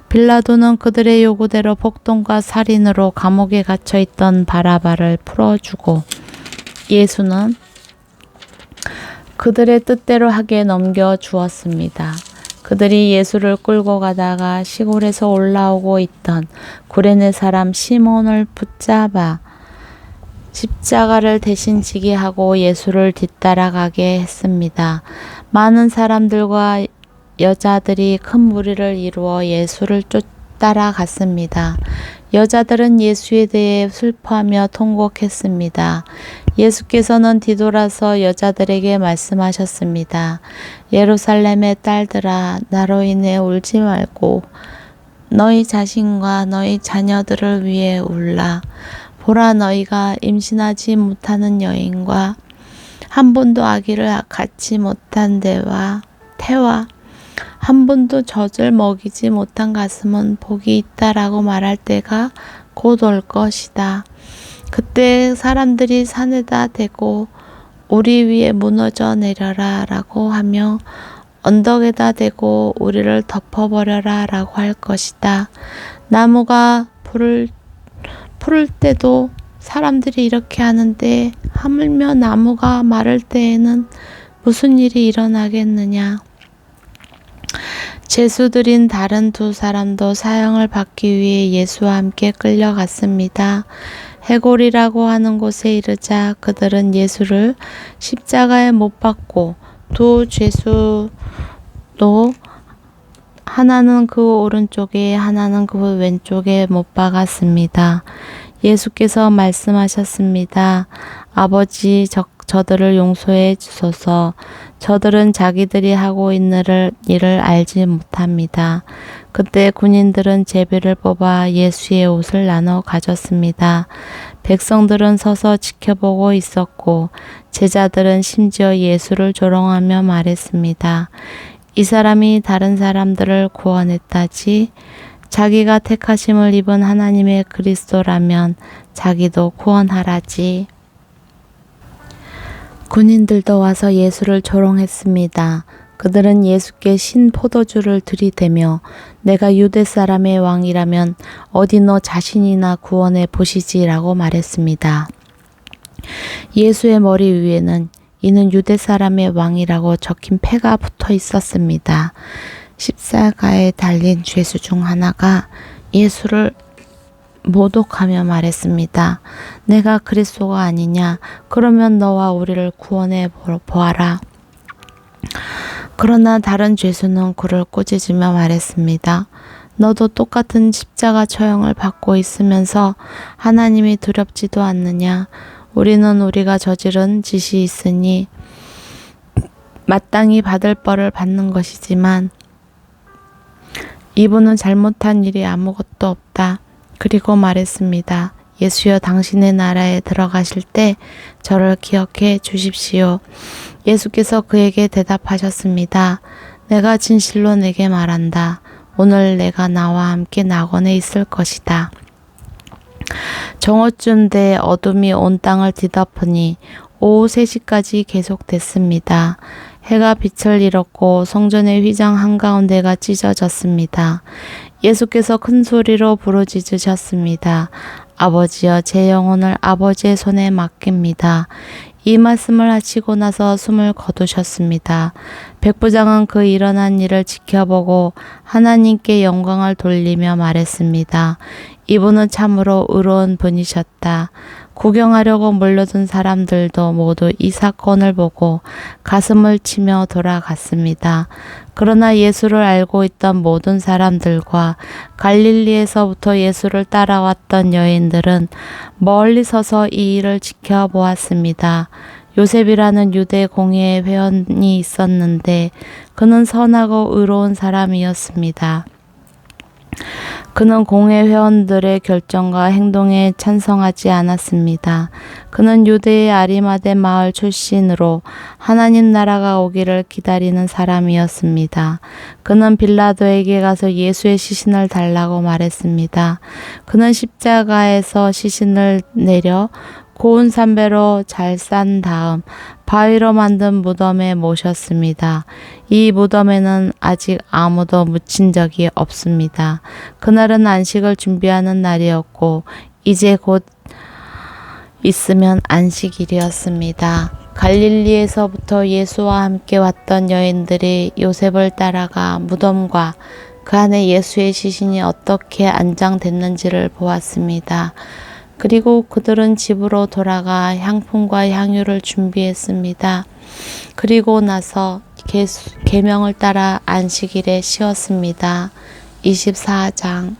빌라도는 그들의 요구대로 폭동과 살인으로 감옥에 갇혀있던 바라바를 풀어주고 예수는 그들의 뜻대로 하게 넘겨주었습니다. 그들이 예수를 끌고 가다가 시골에서 올라오고 있던 구레네 사람 시몬을 붙잡아 십자가를 대신 지게 하고 예수를 뒤따라가게 했습니다. 많은 사람들과 여자들이 큰 무리를 이루어 예수를 따라갔습니다. 여자들은 예수에 대해 슬퍼하며 통곡했습니다. 예수께서는 뒤돌아서 여자들에게 말씀하셨습니다. 예루살렘의 딸들아, 나로 인해 울지 말고 너희 자신과 너희 자녀들을 위해 울라. 보라, 너희가 임신하지 못하는 여인과 한 번도 아기를 갖지 못한 태와 한 번도 젖을 먹이지 못한 가슴은 복이 있다라고 말할 때가 곧 올 것이다. 그때 사람들이 산에다 대고 우리 위에 무너져 내려라 라고 하며 언덕에다 대고 우리를 덮어버려라 라고 할 것이다. 나무가 푸를 때도 사람들이 이렇게 하는데 하물며 나무가 마를 때에는 무슨 일이 일어나겠느냐. 죄수들인 다른 두 사람도 사형을 받기 위해 예수와 함께 끌려갔습니다. 해골이라고 하는 곳에 이르자 그들은 예수를 십자가에 못 박고 두 죄수도 하나는 그 오른쪽에 하나는 그 왼쪽에 못 박았습니다. 예수께서 말씀하셨습니다. 아버지, 저들을 용서해 주소서. 저들은 자기들이 하고 있는 일을 알지 못합니다. 그때 군인들은 제비를 뽑아 예수의 옷을 나눠 가졌습니다. 백성들은 서서 지켜보고 있었고 제자들은 심지어 예수를 조롱하며 말했습니다. 이 사람이 다른 사람들을 구원했다지. 자기가 택하심을 입은 하나님의 그리스도라면 자기도 구원하라지. 군인들도 와서 예수를 조롱했습니다. 그들은 예수께 신 포도주를 들이대며 내가 유대 사람의 왕이라면 어디 너 자신이나 구원해 보시지라고 말했습니다. 예수의 머리 위에는 이는 유대 사람의 왕이라고 적힌 패가 붙어 있었습니다. 십자가에 달린 죄수 중 하나가 예수를 모독하며 말했습니다. 내가 그리스도가 아니냐? 그러면 너와 우리를 구원해 보아라. 그러나 다른 죄수는 그를 꾸짖으며 말했습니다. 너도 똑같은 십자가 처형을 받고 있으면서 하나님이 두렵지도 않느냐? 우리는 우리가 저지른 짓이 있으니 마땅히 받을 벌을 받는 것이지만 이분은 잘못한 일이 아무것도 없다. 그리고 말했습니다. 예수여, 당신의 나라에 들어가실 때 저를 기억해 주십시오. 예수께서 그에게 대답하셨습니다. 내가 진실로 내게 말한다. 오늘 내가 나와 함께 낙원에 있을 것이다. 정오쯤 돼 어둠이 온 땅을 뒤덮으니 오후 3시까지 계속됐습니다. 해가 빛을 잃었고 성전의 휘장 한가운데가 찢어졌습니다. 예수께서 큰 소리로 부르짖으셨습니다. 아버지여, 제 영혼을 아버지의 손에 맡깁니다. 이 말씀을 하시고 나서 숨을 거두셨습니다. 백부장은 그 일어난 일을 지켜보고 하나님께 영광을 돌리며 말했습니다. 이분은 참으로 의로운 분이셨다. 구경하려고 몰려든 사람들도 모두 이 사건을 보고 가슴을 치며 돌아갔습니다. 그러나 예수를 알고 있던 모든 사람들과 갈릴리에서부터 예수를 따라왔던 여인들은 멀리 서서 이 일을 지켜보았습니다. 요셉이라는 유대 공회의 회원이 있었는데 그는 선하고 의로운 사람이었습니다. 그는 공회 회원들의 결정과 행동에 찬성하지 않았습니다. 그는 유대의 아리마대 마을 출신으로 하나님 나라가 오기를 기다리는 사람이었습니다. 그는 빌라도에게 가서 예수의 시신을 달라고 말했습니다. 그는 십자가에서 시신을 내려 고운 삼배로 잘 싼 다음 바위로 만든 무덤에 모셨습니다. 이 무덤에는 아직 아무도 묻힌 적이 없습니다. 그날은 안식을 준비하는 날이었고 이제 곧 있으면 안식일이었습니다. 갈릴리에서부터 예수와 함께 왔던 여인들이 요셉을 따라가 무덤과 그 안에 예수의 시신이 어떻게 안장됐는지를 보았습니다. 그리고 그들은 집으로 돌아가 향품과 향유를 준비했습니다. 그리고 나서 계명을 따라 안식일에 쉬었습니다. 24장.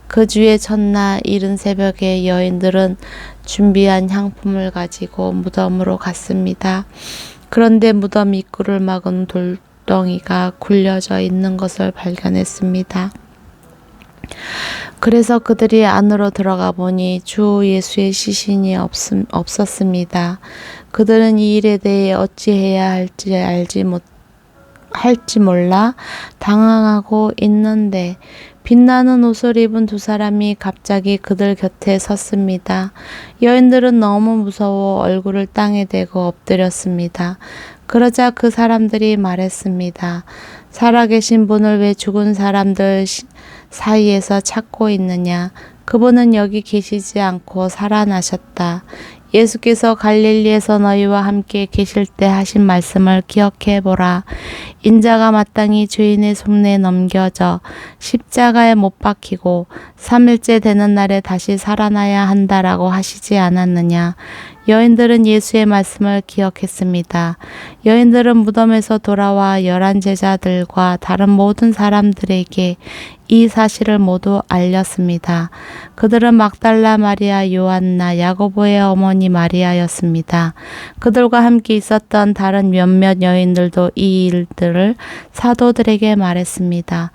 그 주의 첫날 이른 새벽에 여인들은 준비한 향품을 가지고 무덤으로 갔습니다. 그런데 무덤 입구를 막은 돌덩이가 굴려져 있는 것을 발견했습니다. 그래서 그들이 안으로 들어가 보니 주 예수의 시신이 없었습니다. 그들은 이 일에 대해 어찌해야 할지 몰라 당황하고 있는데 빛나는 옷을 입은 두 사람이 갑자기 그들 곁에 섰습니다. 여인들은 너무 무서워 얼굴을 땅에 대고 엎드렸습니다. 그러자 그 사람들이 말했습니다. 살아계신 분을 왜 죽은 사람들 사이에서 찾고 있느냐? 그분은 여기 계시지 않고 살아나셨다. 예수께서 갈릴리에서 너희와 함께 계실 때 하신 말씀을 기억해 보라. 인자가 마땅히 죄인의 손에 넘겨져 십자가에 못 박히고 3일째 되는 날에 다시 살아나야 한다라고 하시지 않았느냐. 여인들은 예수의 말씀을 기억했습니다. 여인들은 무덤에서 돌아와 11 제자들과 다른 모든 사람들에게 이 사실을 모두 알렸습니다. 그들은 막달라 마리아, 요한나, 야고보의 어머니 마리아였습니다. 그들과 함께 있었던 다른 몇몇 여인들도 이 일들을 사도들에게 말했습니다.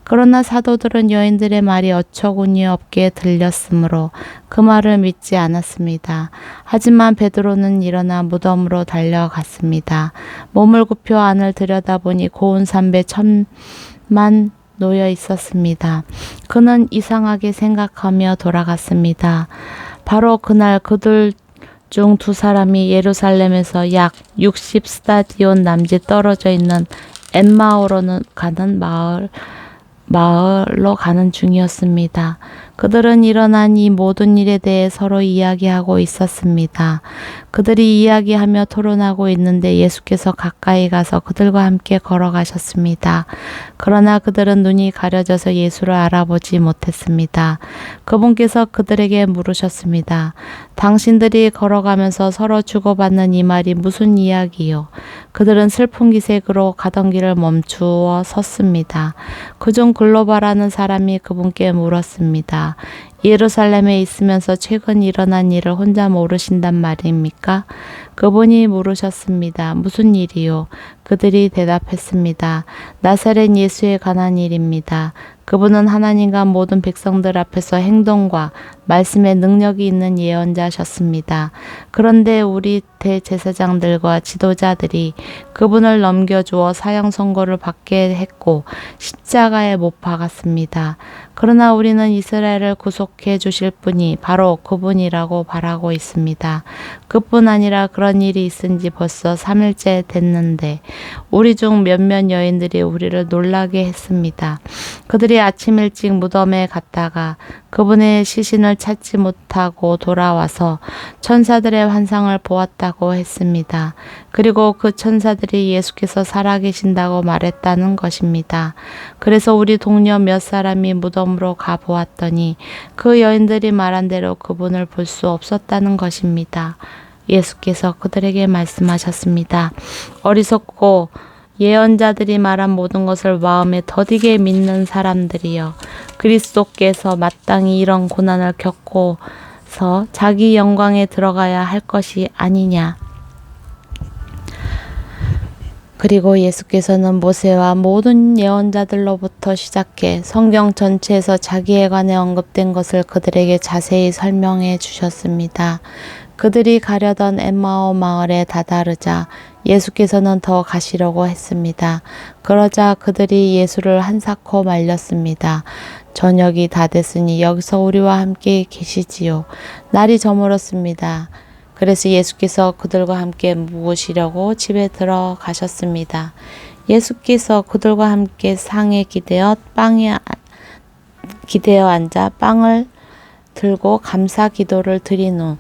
그러나 사도들은 여인들의 말이 어처구니 없게 들렸으므로 그 말을 믿지 않았습니다. 하지만 베드로는 일어나 무덤으로 달려갔습니다. 몸을 굽혀 안을 들여다보니 고운 삼배 1000만 놓여 있었습니다. 그는 이상하게 생각하며 돌아갔습니다. 바로 그날 그들 중 두 사람이 예루살렘에서 약 60스타디온 남짓 떨어져 있는 엠마오로 가는 마을로 가는 중이었습니다. 그들은 일어난 이 모든 일에 대해 서로 이야기하고 있었습니다. 그들이 이야기하며 토론하고 있는데 예수께서 가까이 가서 그들과 함께 걸어가셨습니다. 그러나 그들은 눈이 가려져서 예수를 알아보지 못했습니다. 그분께서 그들에게 물으셨습니다. 당신들이 걸어가면서 서로 주고받는 이 말이 무슨 이야기요? 그들은 슬픈 기색으로 가던 길을 멈추어 섰습니다. 그중 글로바라는 사람이 그분께 물었습니다. 예루살렘에 있으면서 최근 일어난 일을 혼자 모르신단 말입니까? 그분이 물으셨습니다. 무슨 일이요? 그들이 대답했습니다. 나사렛 예수에 관한 일입니다. 그분은 하나님과 모든 백성들 앞에서 행동과 말씀의 능력이 있는 예언자셨습니다. 그런데 우리 대제사장들과 지도자들이 그분을 넘겨주어 사형 선고를 받게 했고 십자가에 못 박았습니다. 그러나 우리는 이스라엘을 구속해 주실 분이 바로 그분이라고 바라고 있습니다. 그뿐 아니라 그런 일이 있은 지 벌써 3일째 됐는데 우리 중 몇몇 여인들이 우리를 놀라게 했습니다. 그들이 아침 일찍 무덤에 갔다가 그분의 시신을 찾지 못하고 돌아와서 천사들의 환상을 보았다고 했습니다. 그리고 그 천사들이 예수께서 살아계신다고 말했다는 것입니다. 그래서 우리 동료 몇 사람이 무덤으로 가보았더니 그 여인들이 말한 대로 그분을 볼 수 없었다는 것입니다. 예수께서 그들에게 말씀하셨습니다. 어리석고 예언자들이 말한 모든 것을 마음에 더디게 믿는 사람들이여, 그리스도께서 마땅히 이런 고난을 겪고서 자기 영광에 들어가야 할 것이 아니냐. 그리고 예수께서는 모세와 모든 예언자들로부터 시작해 성경 전체에서 자기에 관해 언급된 것을 그들에게 자세히 설명해 주셨습니다. 그들이 가려던 엠마오 마을에 다다르자 예수께서는 더 가시려고 했습니다. 그러자 그들이 예수를 한사코 말렸습니다. 저녁이 다 됐으니 여기서 우리와 함께 계시지요. 날이 저물었습니다. 그래서 예수께서 그들과 함께 묵으시려고 집에 들어가셨습니다. 예수께서 그들과 함께 상에 기대어 앉아 빵을 들고 감사 기도를 드린 후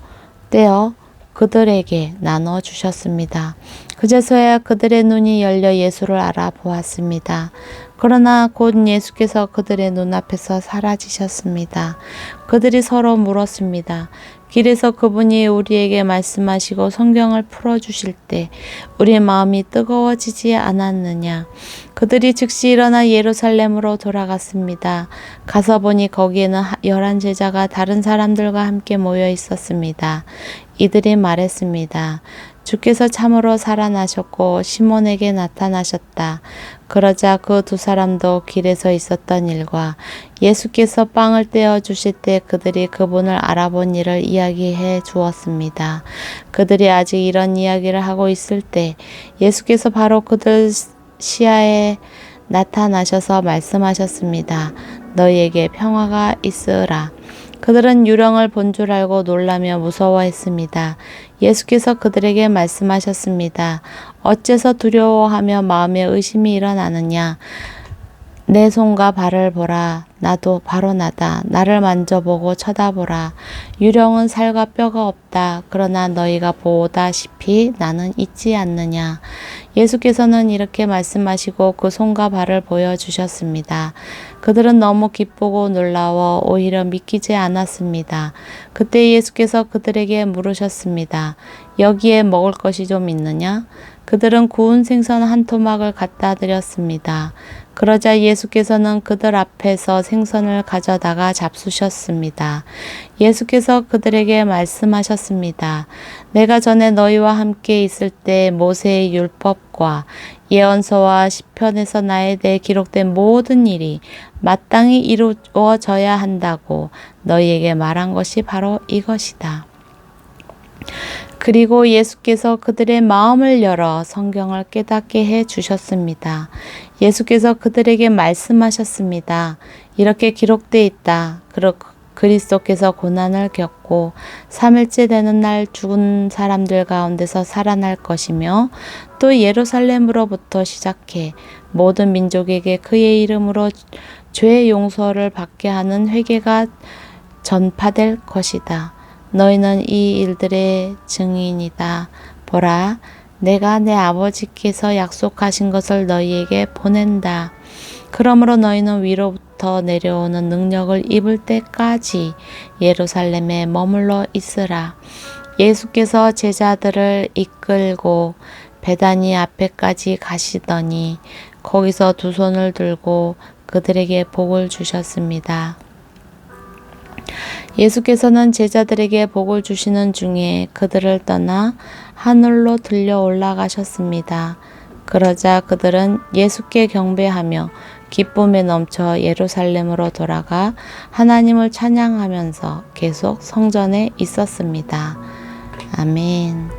떼어 그들에게 나눠 주셨습니다. 그제서야 그들의 눈이 열려 예수를 알아보았습니다. 그러나 곧 예수께서 그들의 눈앞에서 사라지셨습니다. 그들이 서로 물었습니다. 길에서 그분이 우리에게 말씀하시고 성경을 풀어주실 때 우리 마음이 뜨거워지지 않았느냐. 그들이 즉시 일어나 예루살렘으로 돌아갔습니다. 가서 보니 거기에는 11제자가 다른 사람들과 함께 모여 있었습니다. 이들이 말했습니다. 주께서 참으로 살아나셨고 시몬에게 나타나셨다. 그러자 그 두 사람도 길에서 있었던 일과 예수께서 빵을 떼어 주실 때 그들이 그분을 알아본 일을 이야기해 주었습니다. 그들이 아직 이런 이야기를 하고 있을 때 예수께서 바로 그들 시야에 나타나셔서 말씀하셨습니다. 너희에게 평화가 있으라. 그들은 유령을 본 줄 알고 놀라며 무서워했습니다. 예수께서 그들에게 말씀하셨습니다. 어째서 두려워하며 마음에 의심이 일어나느냐. 내 손과 발을 보라. 나도 바로 나다. 나를 만져보고 쳐다보라. 유령은 살과 뼈가 없다. 그러나 너희가 보다시피 나는 있지 않느냐. 예수께서는 이렇게 말씀하시고 그 손과 발을 보여주셨습니다. 그들은 너무 기쁘고 놀라워 오히려 믿기지 않았습니다. 그때 예수께서 그들에게 물으셨습니다. 여기에 먹을 것이 좀 있느냐? 그들은 구운 생선 한 토막을 갖다 드렸습니다. 그러자 예수께서는 그들 앞에서 생선을 가져다가 잡수셨습니다. 예수께서 그들에게 말씀하셨습니다. 내가 전에 너희와 함께 있을 때 모세의 율법과 예언서와 시편에서 나에 대해 기록된 모든 일이 마땅히 이루어져야 한다고 너희에게 말한 것이 바로 이것이다. 그리고 예수께서 그들의 마음을 열어 성경을 깨닫게 해 주셨습니다. 예수께서 그들에게 말씀하셨습니다. 이렇게 기록되어 있다. 그리스도께서 고난을 겪고 3일째 되는 날 죽은 사람들 가운데서 살아날 것이며 또 예루살렘으로부터 시작해 모든 민족에게 그의 이름으로 죄 용서를 받게 하는 회개가 전파될 것이다. 너희는 이 일들의 증인이다. 보라, 내가 내 아버지께서 약속하신 것을 너희에게 보낸다. 그러므로 너희는 위로부터 내려오는 능력을 입을 때까지 예루살렘에 머물러 있으라. 예수께서 제자들을 이끌고 베다니 앞에까지 가시더니 거기서 두 손을 들고 그들에게 복을 주셨습니다. 예수께서는 제자들에게 복을 주시는 중에 그들을 떠나 하늘로 들려 올라가셨습니다. 그러자 그들은 예수께 경배하며 기쁨에 넘쳐 예루살렘으로 돌아가 하나님을 찬양하면서 계속 성전에 있었습니다. 아멘.